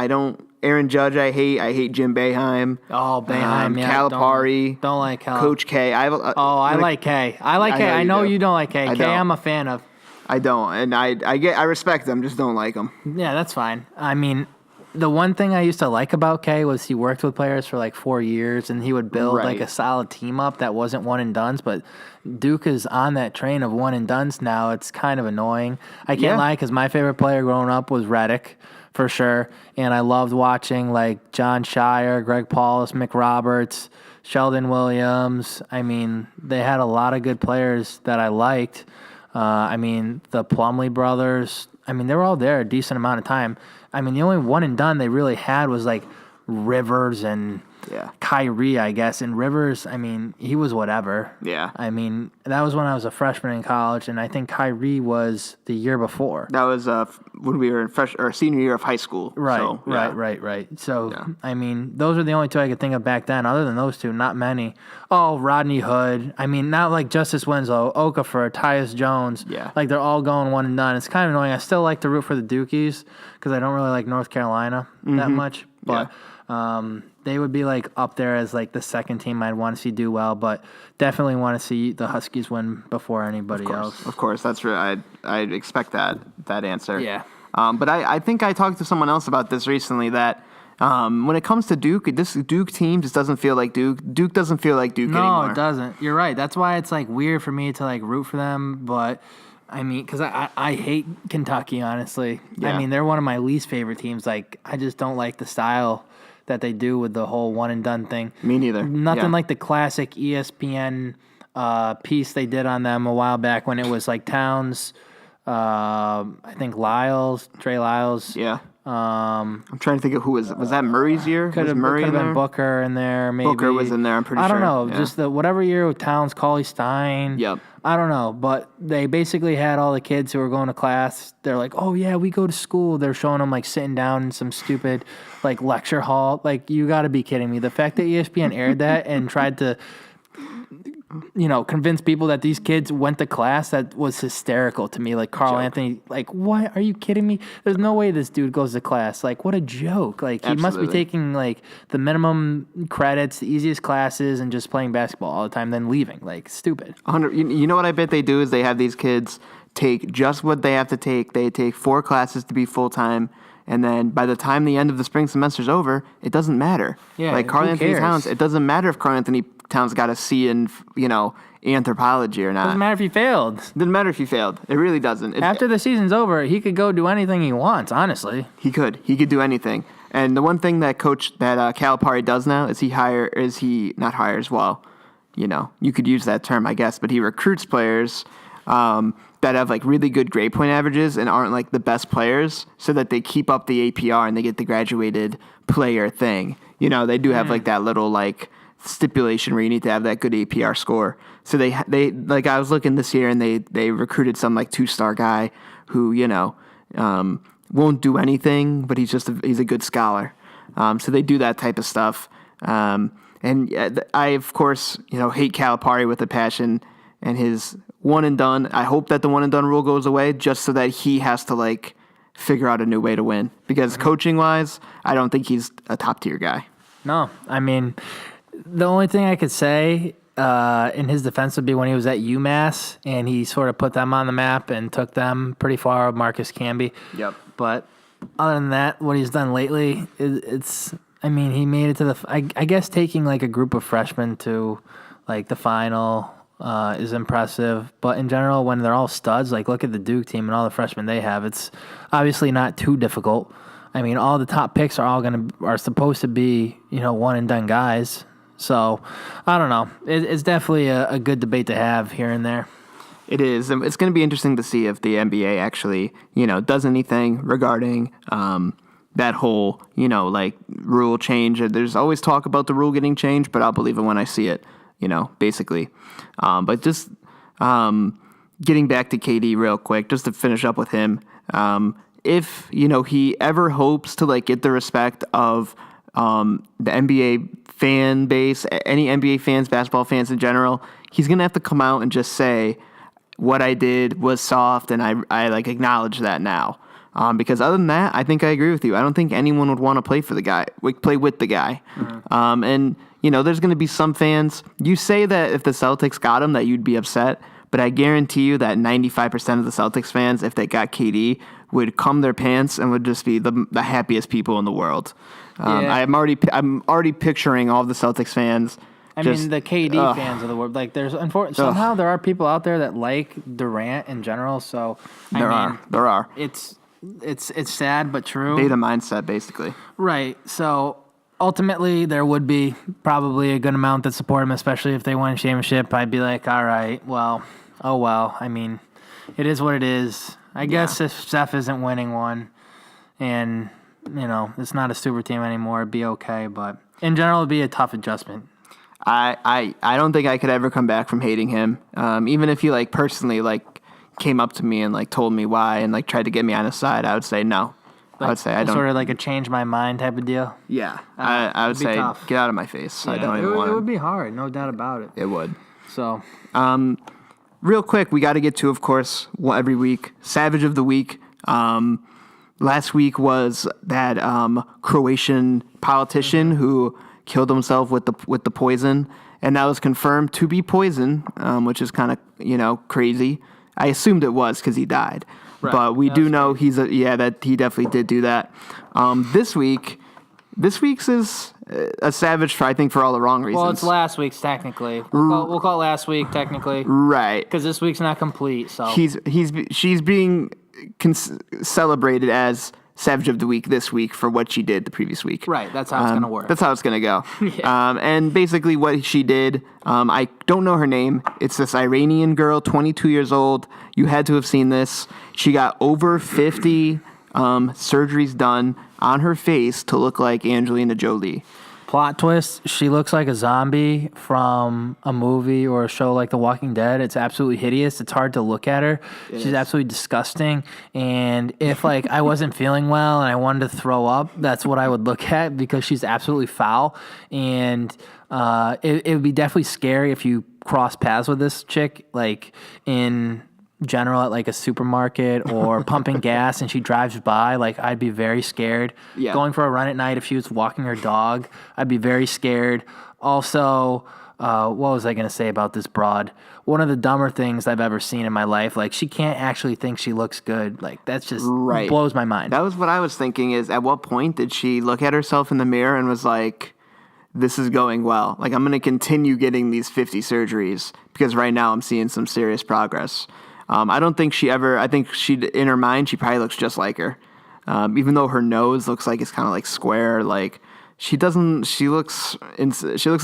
Aaron Judge, I hate Jim Boeheim. Oh, Boeheim, yeah. Calipari. Don't like Cal. Coach K. I like K. I like K. I know you don't like K. K, I'm a fan of. I don't, and I respect them, just don't like them. Yeah, that's fine. I mean, the one thing I used to like about K was he worked with players for like 4 years, and he would build like a solid team up that wasn't one and dones. But Duke is on that train of one and dones now. It's kind of annoying. I can't lie, because my favorite player growing up was Redick, for sure. And I loved watching like John Shire, Greg Paulus, Mick Roberts, Sheldon Williams. I mean, they had a lot of good players that I liked. I mean, the Plumlee brothers, I mean, they were all there a decent amount of time. I mean, the only one and done they really had was like Rivers and Kyrie, I guess. And Rivers, I mean, he was whatever. Yeah. I mean, that was when I was a freshman in college, and I think Kyrie was the year before. That was when we were in senior year of high school. Right, so, right. So, I mean, those are the only 2 I could think of back then. Other than those 2, not many. Oh, Rodney Hood. I mean, not like Justice Winslow, Okafor, Tyus Jones. Yeah. Like, they're all going one and done. It's kind of annoying. I still like to root for the Dukies because I don't really like North Carolina that much. But they would be like up there as like the second team I'd want to see do well, but definitely want to see the Huskies win before anybody else. Of course, that's right. I'd expect that answer. Yeah. But I think I talked to someone else about this recently that When it comes to Duke, this Duke team just doesn't feel like Duke. Duke doesn't feel like Duke anymore. No, it doesn't. You're right. That's why it's like weird for me to like root for them. But I mean, because I hate Kentucky, honestly. Yeah. I mean, they're one of my least favorite teams. Like, I just don't like the style that they do with the whole one and done thing. Me neither. Nothing like the classic ESPN piece they did on them a while back when it was like Towns, I think Trey Lyles. Yeah. I'm trying to think of who was that Murray's year? Could have been Booker in there, maybe. Booker was in there, I'm pretty sure. I don't know. Yeah. Just whatever year with Towns, Cauley Stein. Yep. I don't know. But they basically had all the kids who were going to class. They're like, oh, yeah, we go to school. They're showing them like sitting down in some stupid like lecture hall. Like, you got to be kidding me. The fact that ESPN aired that and tried to convince people that these kids went to class, that was hysterical to me. Like Carl Anthony, like, what? Are you kidding me? There's no way this dude goes to class. Like, what a joke. Like, he must be taking like the minimum credits, the easiest classes, and just playing basketball all the time, then leaving. Like, stupid. 100. You know what I bet they do is they have these kids take just what they have to take. They take 4 classes to be full-time. And then by the time the end of the spring semester's over, it doesn't matter. Yeah, like Carl Anthony Towns, it doesn't matter if Carl Anthony Towns got a C in, anthropology or not. Doesn't matter if he failed. Doesn't matter if he failed. It really doesn't. After the season's over, he could go do anything he wants, honestly. He could do anything. And the one thing that Calipari does now is you could use that term, I guess, but he recruits players that have like really good grade point averages and aren't like the best players, so that they keep up the APR and they get the graduated player thing. They do have like that little like stipulation where you need to have that good APR score. So they like, I was looking this year and they recruited some like 2-star guy who won't do anything, but he's a good scholar. So they do that type of stuff. And I of course hate Calipari with a passion and his one and done. I hope that the one and done rule goes away just so that he has to like figure out a new way to win, because coaching wise, I don't think he's a top tier guy. No, I mean, the only thing I could say in his defense would be when he was at UMass and he sort of put them on the map and took them pretty far with Marcus Camby. Yep. But other than that, what he's done lately, he made it to I guess taking like a group of freshmen to like the final is impressive. But in general, when they're all studs, like look at the Duke team and all the freshmen they have, it's obviously not too difficult. I mean, all the top picks are supposed to be, one and done guys. So, I don't know. It's definitely a good debate to have here and there. It is. It's going to be interesting to see if the NBA actually, does anything regarding that whole, rule change. There's always talk about the rule getting changed, but I'll believe it when I see it, basically. But just getting back to KD real quick, just to finish up with him, if, he ever hopes to, get the respect of the NBA fan base, any NBA fans, basketball fans in general, he's going to have to come out and just say, what I did was soft, and I acknowledge that now. Because other than that, I think I agree with you. I don't think anyone would want to play with the guy. Mm-hmm. And, there's going to be some fans. You say that if the Celtics got him, that you'd be upset. But I guarantee you that 95% of the Celtics fans, if they got KD, would cum their pants and would just be the happiest people in the world. I'm already picturing all the Celtics fans. I mean, the KD fans of the world. Like, somehow there are people out there that like Durant in general. So there are. It's sad but true. Beta mindset, basically. Right. So ultimately, there would be probably a good amount that support him, especially if they win a championship. I'd be like, all right, well, oh well. I mean, it is what it is. I guess if Steph isn't winning one, and it's not a super team anymore, it'd be okay. But in general, it'd be a tough adjustment. I don't think I could ever come back from hating him. Even if he personally came up to me and told me why and tried to get me on his side, I would say no. I would say I don't. Sort of like a change my mind type of deal. Yeah, I would say tough. Get out of my face. Yeah, I don't even want. It would be hard, no doubt about it. It would. So, real quick, we got to get to, of course, every week, Savage of the Week. Last week was that Croatian politician who killed himself with the poison, and that was confirmed to be poison, which is kind of crazy. I assumed it was because he died, right. But we do know that he definitely did do that. This week, This week's is a savage, I think, for all the wrong reasons. Well, it's last week's technically. We'll call it last week technically. Right. Because this week's not complete. So she's being celebrated as Savage of the Week this week for what she did the previous week. Right, that's how it's going to work. That's how it's going to go. Yeah. And basically what she did, I don't know her name. It's this Iranian girl, 22 years old. You had to have seen this. She got over 50 surgeries done on her face to look like Angelina Jolie. Plot twist, she looks like a zombie from a movie or a show like The Walking Dead. It's absolutely hideous. It's hard to look at her. She's absolutely disgusting. And if like I wasn't feeling well and I wanted to throw up, that's what I would look at because she's absolutely foul. And it would be definitely scary if you cross paths with this chick, like in general at like a supermarket or pumping gas and she drives by, like I'd be very scared. Yeah. Going for a run at night if she was walking her dog, I'd be very scared. Also, what was I going to say about this broad? One of the dumber things I've ever seen in my life, like she can't actually think she looks good. Like that's just blows my mind. That was what I was thinking is at what point did she look at herself in the mirror and was like, this is going well. Like I'm going to continue getting these 50 surgeries because right now I'm seeing some serious progress. I don't think I think in her mind, she probably looks just like her. Even though her nose looks like it's kind of like square, like she looks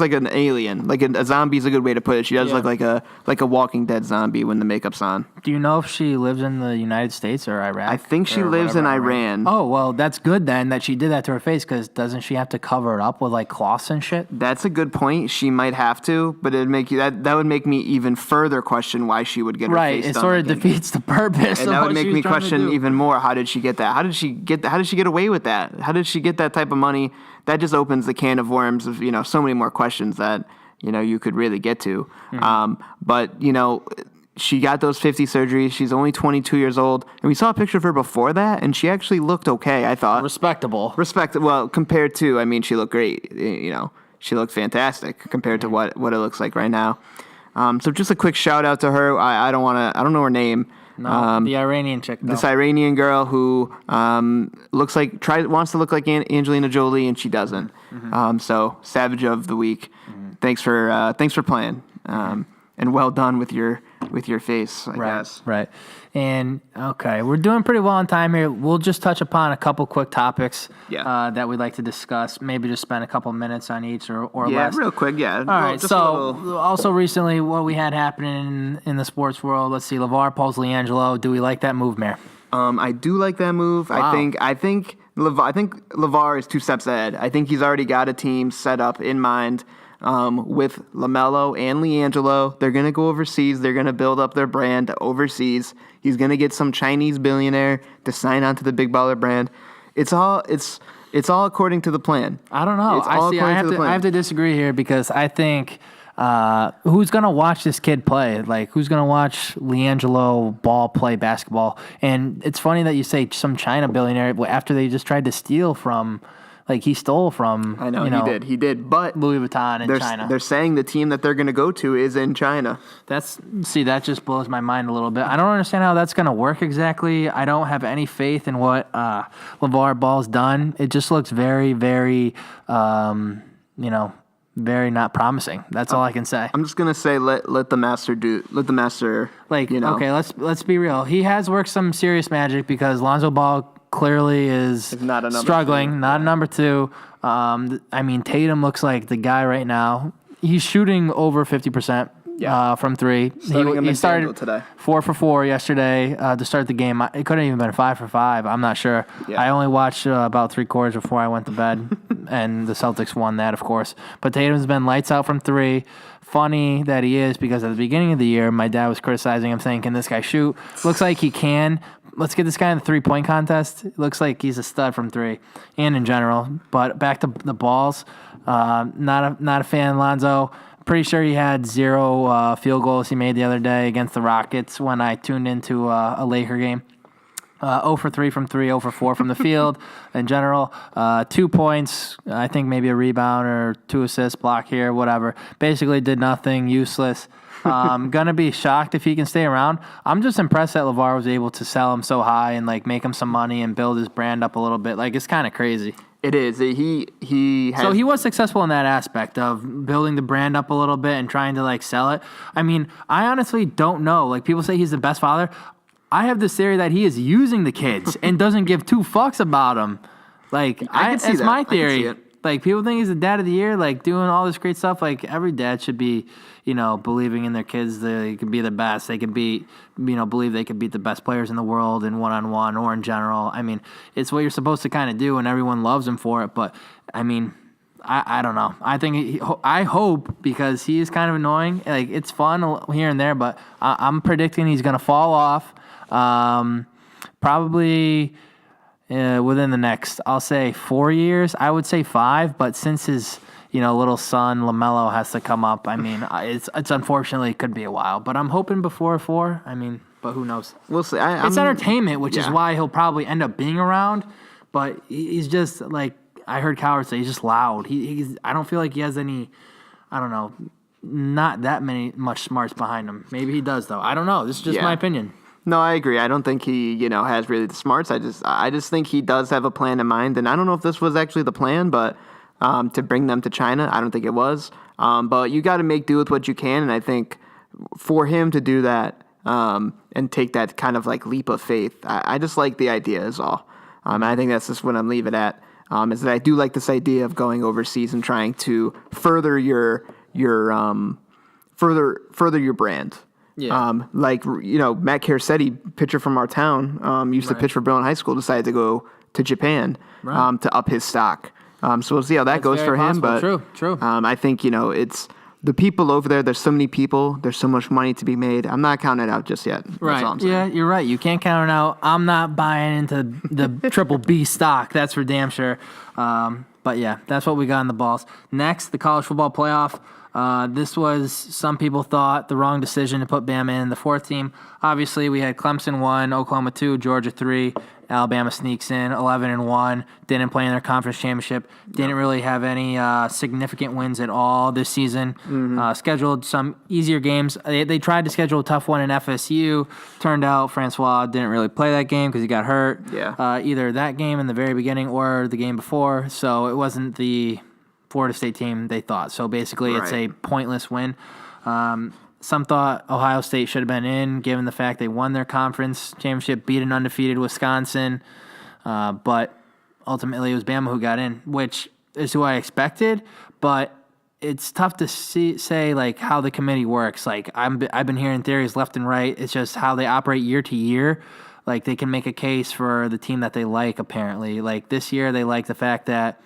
like an alien. Like a zombie is a good way to put it. She does look like a Walking Dead zombie when the makeup's on. Do you know if she lives in the United States or Iraq? I think she lives in Iran. Oh, well, that's good then that she did that to her face because doesn't she have to cover it up with like cloths and shit? That's a good point. She might have to, but it'd make you that would make me even further question why she would get her face done. Right, it sort of defeats the purpose. And that would make me question even more. How did she get that? How did she get away with that? How did she get that type of money? That just opens the can of worms of, so many more questions that, you could really get to. Mm-hmm. But, she got those 50 surgeries. She's only 22 years old. And we saw a picture of her before that, and she actually looked okay, I thought. Respectable. Well, compared to, she looked great. She looked fantastic compared to what it looks like right now. So just a quick shout out to her. I don't know her name. No, the Iranian chick, though. This Iranian girl who wants to look like Angelina Jolie, and she doesn't. Mm-hmm. So, Savage of the Week. Mm-hmm. Thanks for playing, and well done with your face, I guess. Right. And okay, we're doing pretty well on time here. We'll just touch upon a couple quick topics that we'd like to discuss. Maybe just spend a couple minutes on each or less. Yeah, real quick. Yeah. All right. So also recently, what we had happening in the sports world. Let's see. LeVar pulls LiAngelo. Do we like that move, Mayor? I do like that move. Wow. I think LeVar is 2 steps ahead. I think he's already got a team set up in mind. With LaMelo and LiAngelo, they're going to go overseas. They're going to build up their brand overseas. He's going to get some Chinese billionaire to sign on to the Big Baller brand. It's all according to the plan. I don't know. I have to disagree here because I think who's going to watch this kid play? Like, who's going to watch LiAngelo Ball play basketball? And it's funny that you say some China billionaire after they just tried to steal from. Like, he stole from, I know, he did, but Louis Vuitton in China. They're saying the team that they're going to go to is in China. That just blows my mind a little bit. I don't understand how that's going to work exactly. I don't have any faith in what LeVar Ball's done. It just looks very, very, very not promising. That's all I can say. I'm just going to say let the master. Like, okay, let's be real. He has worked some serious magic because Lonzo Ball clearly is struggling, not a number 2. Tatum looks like the guy right now. He's shooting over 50% from 3. He started today. 4 for 4 yesterday to start the game. It couldn't even been 5 for 5. I'm not sure. Yeah. I only watched about 3 quarters before I went to bed, and the Celtics won that, of course. But Tatum's been lights out from 3. Funny that he is because at the beginning of the year, my dad was criticizing him, saying, "Can this guy shoot? Looks like he can. Let's get this guy in the 3-point contest." It looks like he's a stud from 3 and in general. But back to the balls, not a fan of Lonzo. Pretty sure he had 0 field goals he made the other day against the Rockets when I tuned into a Laker game. 0 for 3 from 3, 0 for 4 from the field in general. 2 points, I think maybe a rebound or 2 assists, block here, whatever. Basically did nothing, useless. Gonna be shocked if he can stay around. I'm just impressed that LeVar was able to sell him so high and like make him some money and build his brand up a little bit. Like, it's kind of crazy. It is. He has. So he was successful in that aspect of building the brand up a little bit and trying to like sell it. I mean, I honestly don't know. Like people say he's the best father. I have this theory that he is using the kids and doesn't give two fucks about them. Like I can see that's that. my I can see theory. it. Like people think he's the dad of the year, like doing all this great stuff. Like every dad should be, believing in their kids. They can be the best. They can be, believe they could beat the best players in the world in one-on-one or in general. I mean, it's what you're supposed to kind of do, and everyone loves him for it. But I mean, I don't know. I think I hope because he is kind of annoying. Like it's fun here and there, but I'm predicting he's gonna fall off. Probably. Within the next, I'll say 4 years. I would say 5, but since his, little son LaMelo has to come up, I mean, it's unfortunately it could be a while. But I'm hoping before 4. I mean, but who knows? We'll see. It's entertainment, which is yeah. why he'll probably end up being around. But he's just like I heard Coward say, he's just loud. I don't feel like he has any. I don't know, not that much smarts behind him. Maybe he does though. I don't know. This is just my opinion. No, I agree. I don't think he, has really the smarts. I just think he does have a plan in mind, and I don't know if this was actually the plan, but to bring them to China, I don't think it was. But you got to make do with what you can, and I think for him to do that and take that kind of like leap of faith, I just like the idea is all. And I think that's just what I'm leaving it at. Is that I do like this idea of going overseas and trying to further your brand. Yeah. Matt Carcetti, pitcher from our town, used to pitch for Berlin High School, decided to go to Japan to up his stock. So we'll see how that goes for him. But True. I think, it's the people over there. There's so many people. There's so much money to be made. I'm not counting it out just yet. That's all I'm saying. Yeah, you're right. You can't count it out. I'm not buying into the triple B stock. That's for damn sure. But yeah, that's what we got in the balls. Next, the college football playoff. This was, some people thought, the wrong decision to put Bama in the 4th team. Obviously, we had Clemson 1, Oklahoma 2, Georgia 3. Alabama sneaks in 11-1. Didn't play in their conference championship. Didn't really have any significant wins at all this season. Scheduled some easier games. They tried to schedule a tough one in FSU. Turned out Francois didn't really play that game because he got hurt. Yeah. Either that game in the very beginning or the game before. So it wasn't the Florida State team they thought. So basically it's a pointless win. Some thought Ohio State should have been in, given the fact they won their conference championship, beat an undefeated Wisconsin. But ultimately it was Bama who got in, which is who I expected. But it's tough to say like how the committee works. Like I've been hearing theories left and right. It's just how they operate year to year. Like they can make a case for the team that they like, apparently. Like this year they like the fact that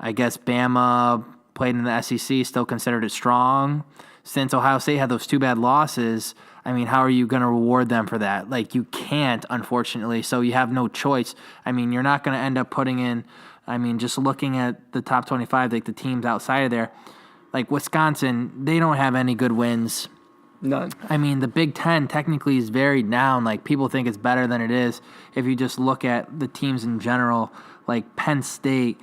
I guess Bama played in the SEC, still considered it strong. Since Ohio State had those 2 bad losses, I mean, how are you going to reward them for that? Like, you can't, unfortunately, so you have no choice. I mean, you're not going to end up putting in, just looking at the top 25, like the teams outside of there, like Wisconsin, they don't have any good wins. None. I mean, the Big Ten technically is very down. Like, people think it's better than it is. If you just look at the teams in general, like Penn State,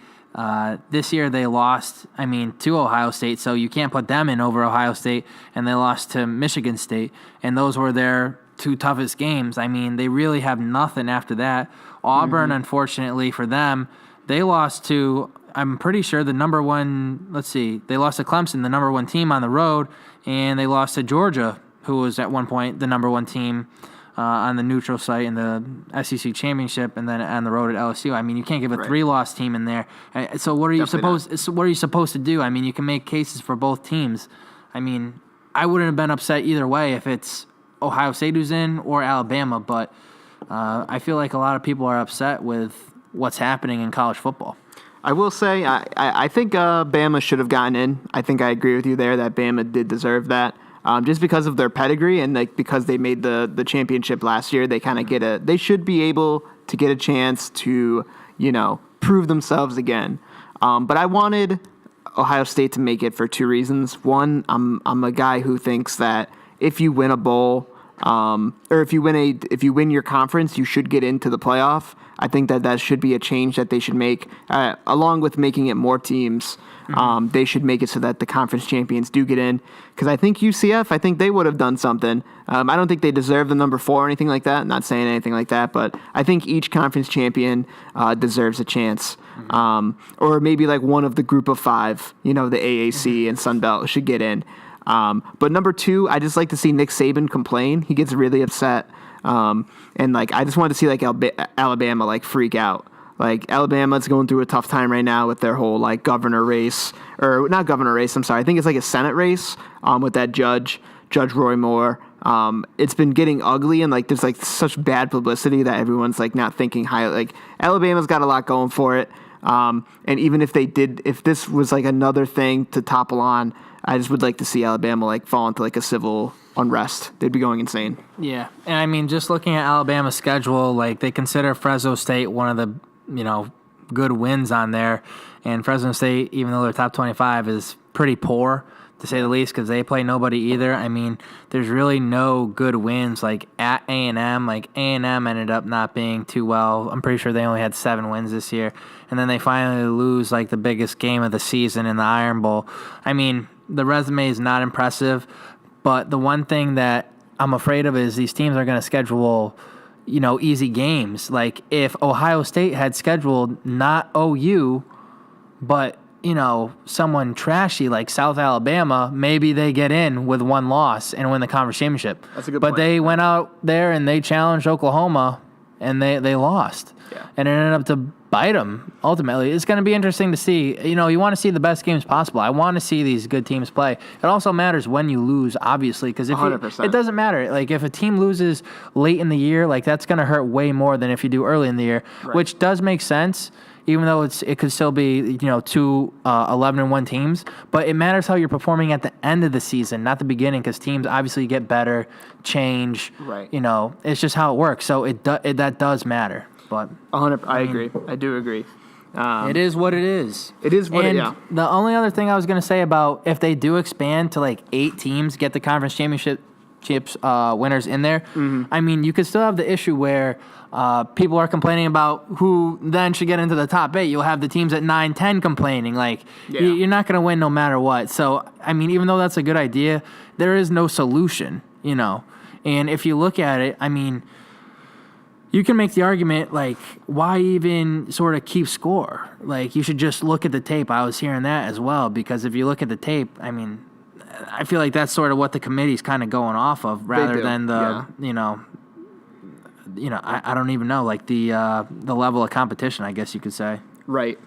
this year they lost, to Ohio State, so you can't put them in over Ohio State, and they lost to Michigan State, and those were their 2 toughest games. They really have nothing after that. Auburn, unfortunately for them, they lost to, I'm pretty sure, the number one, they lost to Clemson, the number 1 team on the road, and they lost to Georgia, who was at one point the number 1 team on the neutral site in the SEC championship, and then on the road at LSU. You can't give a 3-loss team in there. So what are you supposed to do? You can make cases for both teams. I wouldn't have been upset either way if it's Ohio State who's in or Alabama, but I feel like a lot of people are upset with what's happening in college football. I will say I think Bama should have gotten in. I think I agree with you there that Bama did deserve that. Just because of their pedigree and because they made the championship last year, they kind of they should be able to get a chance to, prove themselves again. But I wanted Ohio State to make it for 2 reasons. One, I'm a guy who thinks that if you win a bowl, or if you win your conference, you should get into the playoff. I think that should be a change that they should make, along with making it more teams. They should make it so that the conference champions do get in, because I think UCF, I think they would have done something. I don't think they deserve the number 4 or anything like that. I'm not saying anything like that, but I think each conference champion deserves a chance. Or maybe like one of the group of 5, the AAC and Sun Belt should get in. But number 2, I just like to see Nick Saban complain. He gets really upset. And I just want to see Alabama freak out. Alabama's going through a tough time right now with their whole governor race, or not governor race. I'm sorry. I think it's a Senate race, with that Judge Roy Moore. It's been getting ugly, and there's such bad publicity that everyone's not thinking high. Alabama's got a lot going for it. And even if this was another thing to topple on, I just would like to see Alabama fall into a civil unrest. They'd be going insane. Yeah, and I mean, just looking at Alabama's schedule, they consider Fresno State one of the good wins on there, and Fresno State, even though they're top 25, is pretty poor to say the least, because they play nobody either. I mean, there's really no good wins at A&M. A&M ended up not being too well. I'm pretty sure they only had 7 wins this year, and then they finally lose the biggest game of the season in the Iron Bowl. I mean, the resume is not impressive, but the one thing that I'm afraid of is these teams are going to schedule easy games. If Ohio State had scheduled not OU, but someone trashy like South Alabama, maybe they get in with 1 loss and win the conference championship. That's a good point. But they went out there and they challenged Oklahoma, and they lost. Yeah. And it ended up to bite them, ultimately. It's going to be interesting to see. You want to see the best games possible. I want to see these good teams play. It also matters when you lose, obviously, because it doesn't matter. If a team loses late in the year, that's going to hurt way more than if you do early in the year, right. Which does make sense, even though it could still be 2 11-1 teams. But it matters how you're performing at the end of the season, not the beginning, because teams obviously get better, change. Right. It's just how it works. So that does matter. But 100%, I agree. I do agree. It is what it is. It is what it is. Yeah. The only other thing I was going to say about if they do expand to 8 teams, get the conference championships winners in there, I mean, you could still have the issue where people are complaining about who then should get into the top 8. You'll have the teams at 9, 10 complaining. You're not going to win no matter what. So, I mean, even though that's a good idea, there is no solution, And if you look at it, I mean, you can make the argument, why even sort of keep score? You should just look at the tape. I was hearing that as well, because if you look at the tape, I mean, I feel like that's sort of what the committee's kind of going off of, rather than the, I don't even know, the level of competition, I guess you could say. Right.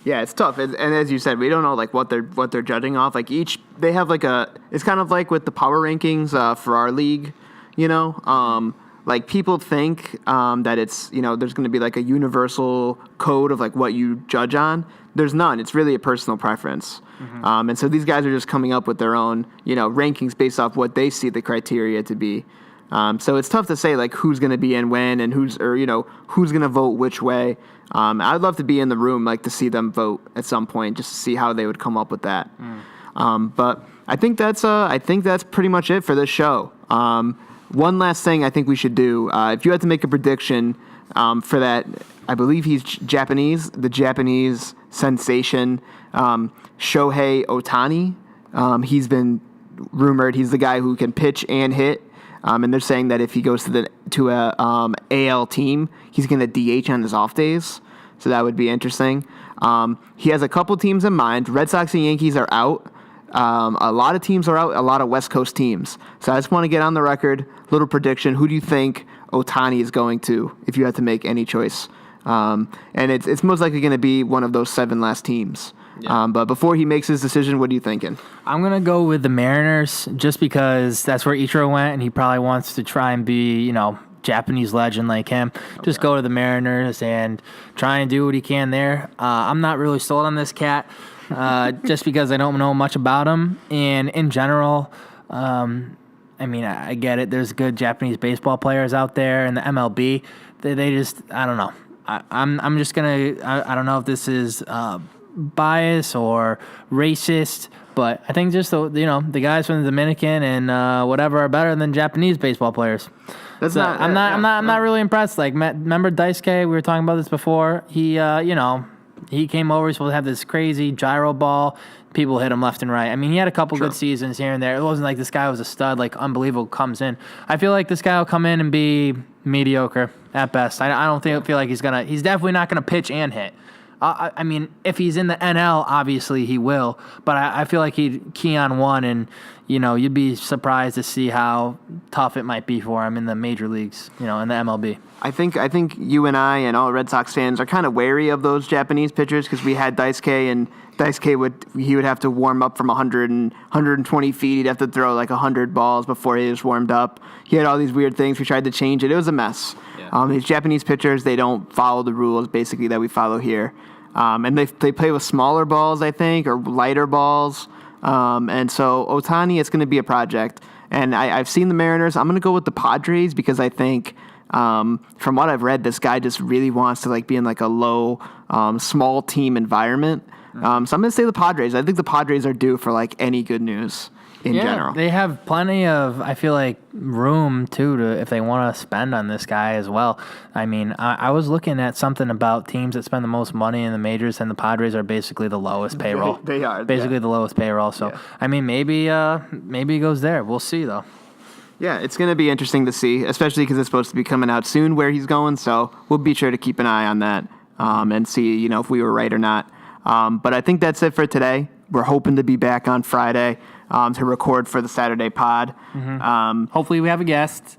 Yeah, it's tough. And as you said, we don't know, what they're judging off. Each, they have, it's kind of like with the power rankings for our league, people think that it's, there's going to be a universal code of what you judge on. There's none. It's really a personal preference. And so these guys are just coming up with their own, rankings based off what they see the criteria to be. So it's tough to say who's going to be in when and who's going to vote which way. I'd love to be in the room, to see them vote at some point, just to see how they would come up with that. But I think that's pretty much it for this show. One last thing I think we should do, if you had to make a prediction for that, I believe he's Japanese, the Japanese sensation, Shohei Ohtani. He's been rumored. He's the guy who can pitch and hit, and they're saying that if he goes to a AL team, he's going to DH on his off days. So that would be interesting. He has a couple teams in mind. Red Sox and Yankees are out. A lot of teams are out, a lot of West Coast teams. So I just want to get on the record, little prediction. Who do you think Ohtani is going to, if you had to make any choice? And it's most likely going to be one of those 7 last teams. Yeah. But before he makes his decision, what are you thinking? I'm going to go with the Mariners, just because that's where Ichiro went, and he probably wants to try and be, Japanese legend like him. Okay. Just go to the Mariners and try and do what he can there. I'm not really sold on this cat. Just because I don't know much about him. And in general, I mean, I get it. There's good Japanese baseball players out there in the MLB. They just, I don't know. I'm just going to, I don't know if this is bias or racist, but I think just the guys from the Dominican and whatever are better than Japanese baseball players. I'm not really impressed. Like, remember Daisuke? We were talking about this before. He came over. He's supposed to have this crazy gyro ball. People hit him left and right. I mean, he had a couple good seasons here and there. It wasn't like this guy was a stud, like unbelievable comes in. I feel like this guy will come in and be mediocre at best. I don't feel like he's definitely not gonna pitch and hit. I mean, if he's in the NL, obviously he will. But I feel like he'd key on one, and you'd be surprised to see how tough it might be for him in the major leagues, in the MLB. I think you and I and all Red Sox fans are kind of wary of those Japanese pitchers because we had Daisuke, and Daisuke would have to warm up from 100 and 120 feet. He'd have to throw like 100 balls before he was warmed up. He had all these weird things. We tried to change it. It was a mess. Yeah. These Japanese pitchers, they don't follow the rules basically that we follow here. And they play with smaller balls, I think, or lighter balls. And so Ohtani, it's going to be a project. And I've seen the Mariners. I'm going to go with the Padres because I think, from what I've read, this guy just really wants to be in like a low, small team environment. So I'm going to say the Padres. I think the Padres are due for any good news in general. They have plenty of, I feel like, room too if they want to spend on this guy as well. I mean, I was looking at something about teams that spend the most money in the majors, and the Padres are basically the lowest payroll. They are basically the lowest payroll. So I mean, maybe he goes there. We'll see though. Yeah, it's going to be interesting to see, especially because it's supposed to be coming out soon where he's going. So we'll be sure to keep an eye on that and see, if we were right or not. But I think that's it for today. We're hoping to be back on Friday to record for the Saturday pod. Mm-hmm. Hopefully we have a guest.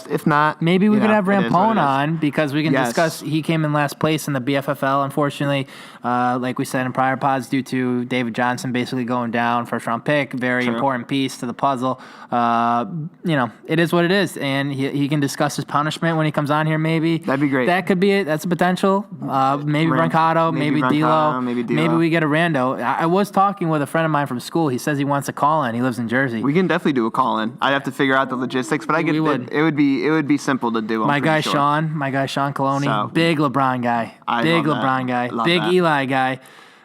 If not, maybe we could have Rampone on because we can discuss. He came in last place in the BFFL, unfortunately, like we said in prior pods, due to David Johnson basically going down, first-round pick. Very important piece to the puzzle. It is what it is, and he can discuss his punishment when he comes on here. Maybe that'd be great. That could be it. That's a potential. Maybe Brancato, maybe D'Lo, maybe we get a rando. I was talking with a friend of mine from school. He says he wants a call-in. He lives in Jersey. We can definitely do a call-in. I'd have to figure out the logistics, but it would be simple to do. My guy Sean Coloni, big LeBron guy, big Eli guy.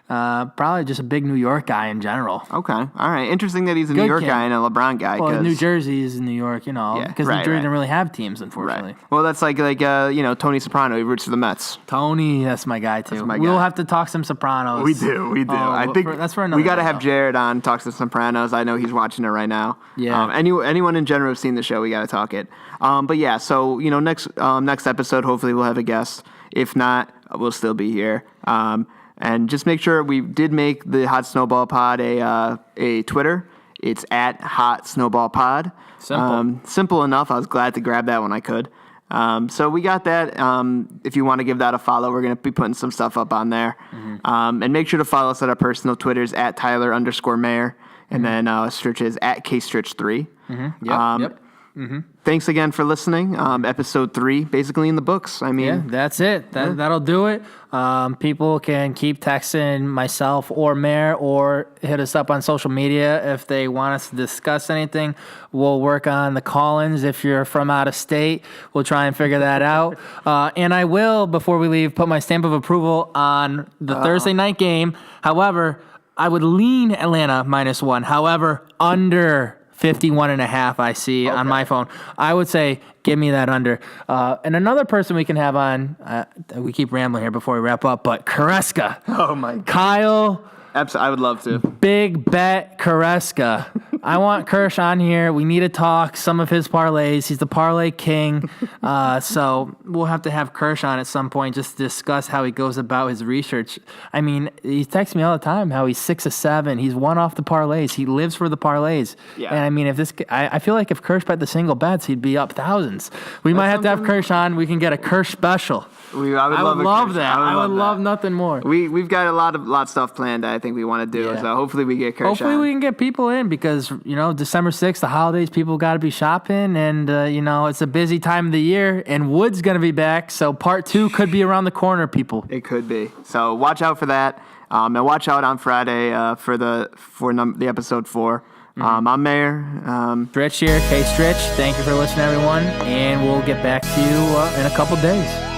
Probably just a big New York guy in general. Okay. All right. Interesting that he's a New York guy and a LeBron guy. Well, New Jersey is in New York, because New Jersey didn't really have teams, unfortunately. Right. Well, that's like Tony Soprano. He roots for the Mets. Tony, that's my guy, too. We'll have to talk some Sopranos. We do. I think that's for another we got to have Jared on, talk some Sopranos. I know he's watching it right now. Yeah. Anyone in general who's seen the show, we got to talk it. But yeah, so, next episode, hopefully we'll have a guest. If not, we'll still be here. And just make sure we did make the Hot Snowball Pod a Twitter. It's at Hot Snowball Pod. Simple enough. I was glad to grab that when I could. So we got that. If you want to give that a follow, we're going to be putting some stuff up on there. Mm-hmm. And make sure to follow us at our personal Twitters at Tyler_Mayor. And then Stritch is at KStritch3. Mm-hmm. Yep. Mm-hmm. Thanks again for listening. Episode 3, basically in the books. I mean, that's it. That'll do it. People can keep texting myself or Mayor or hit us up on social media if they want us to discuss anything. We'll work on the call-ins. If you're from out of state, we'll try and figure that out. And I will, before we leave, put my stamp of approval on the Thursday night game. However, I would lean Atlanta -1. However, under 51.5 I see on my phone. I would say give me that under. And another person we can have on, we keep rambling here before we wrap up, but Kareska. Oh, my God. Kyle. Absolutely, I would love to. Big bet Kareska. I want Kirsch on here. We need to talk some of his parlays. He's the parlay king. So we'll have to have Kirsch on at some point just to discuss how he goes about his research. I mean, he texts me all the time how he's 6 of 7. He's won off the parlays. He lives for the parlays. Yeah. And I mean, I feel like if Kirsch bet the single bets, he'd be up thousands. We might have to have Kirsch on. We can get a Kirsch special. I would love that. I would love nothing more. We've got a lot of stuff planned that I think we want to do. Yeah. So hopefully we get Kirsch Hopefully we can get people in because, December 6th, the holidays, people got to be shopping. And, it's a busy time of the year. And Wood's going to be back. So part 2 could be around the corner, people. It could be. So watch out for that. And watch out on Friday for the episode 4. Mm-hmm. I'm Mayor. Stritch here, K Stritch. Thank you for listening, everyone. And we'll get back to you in a couple days.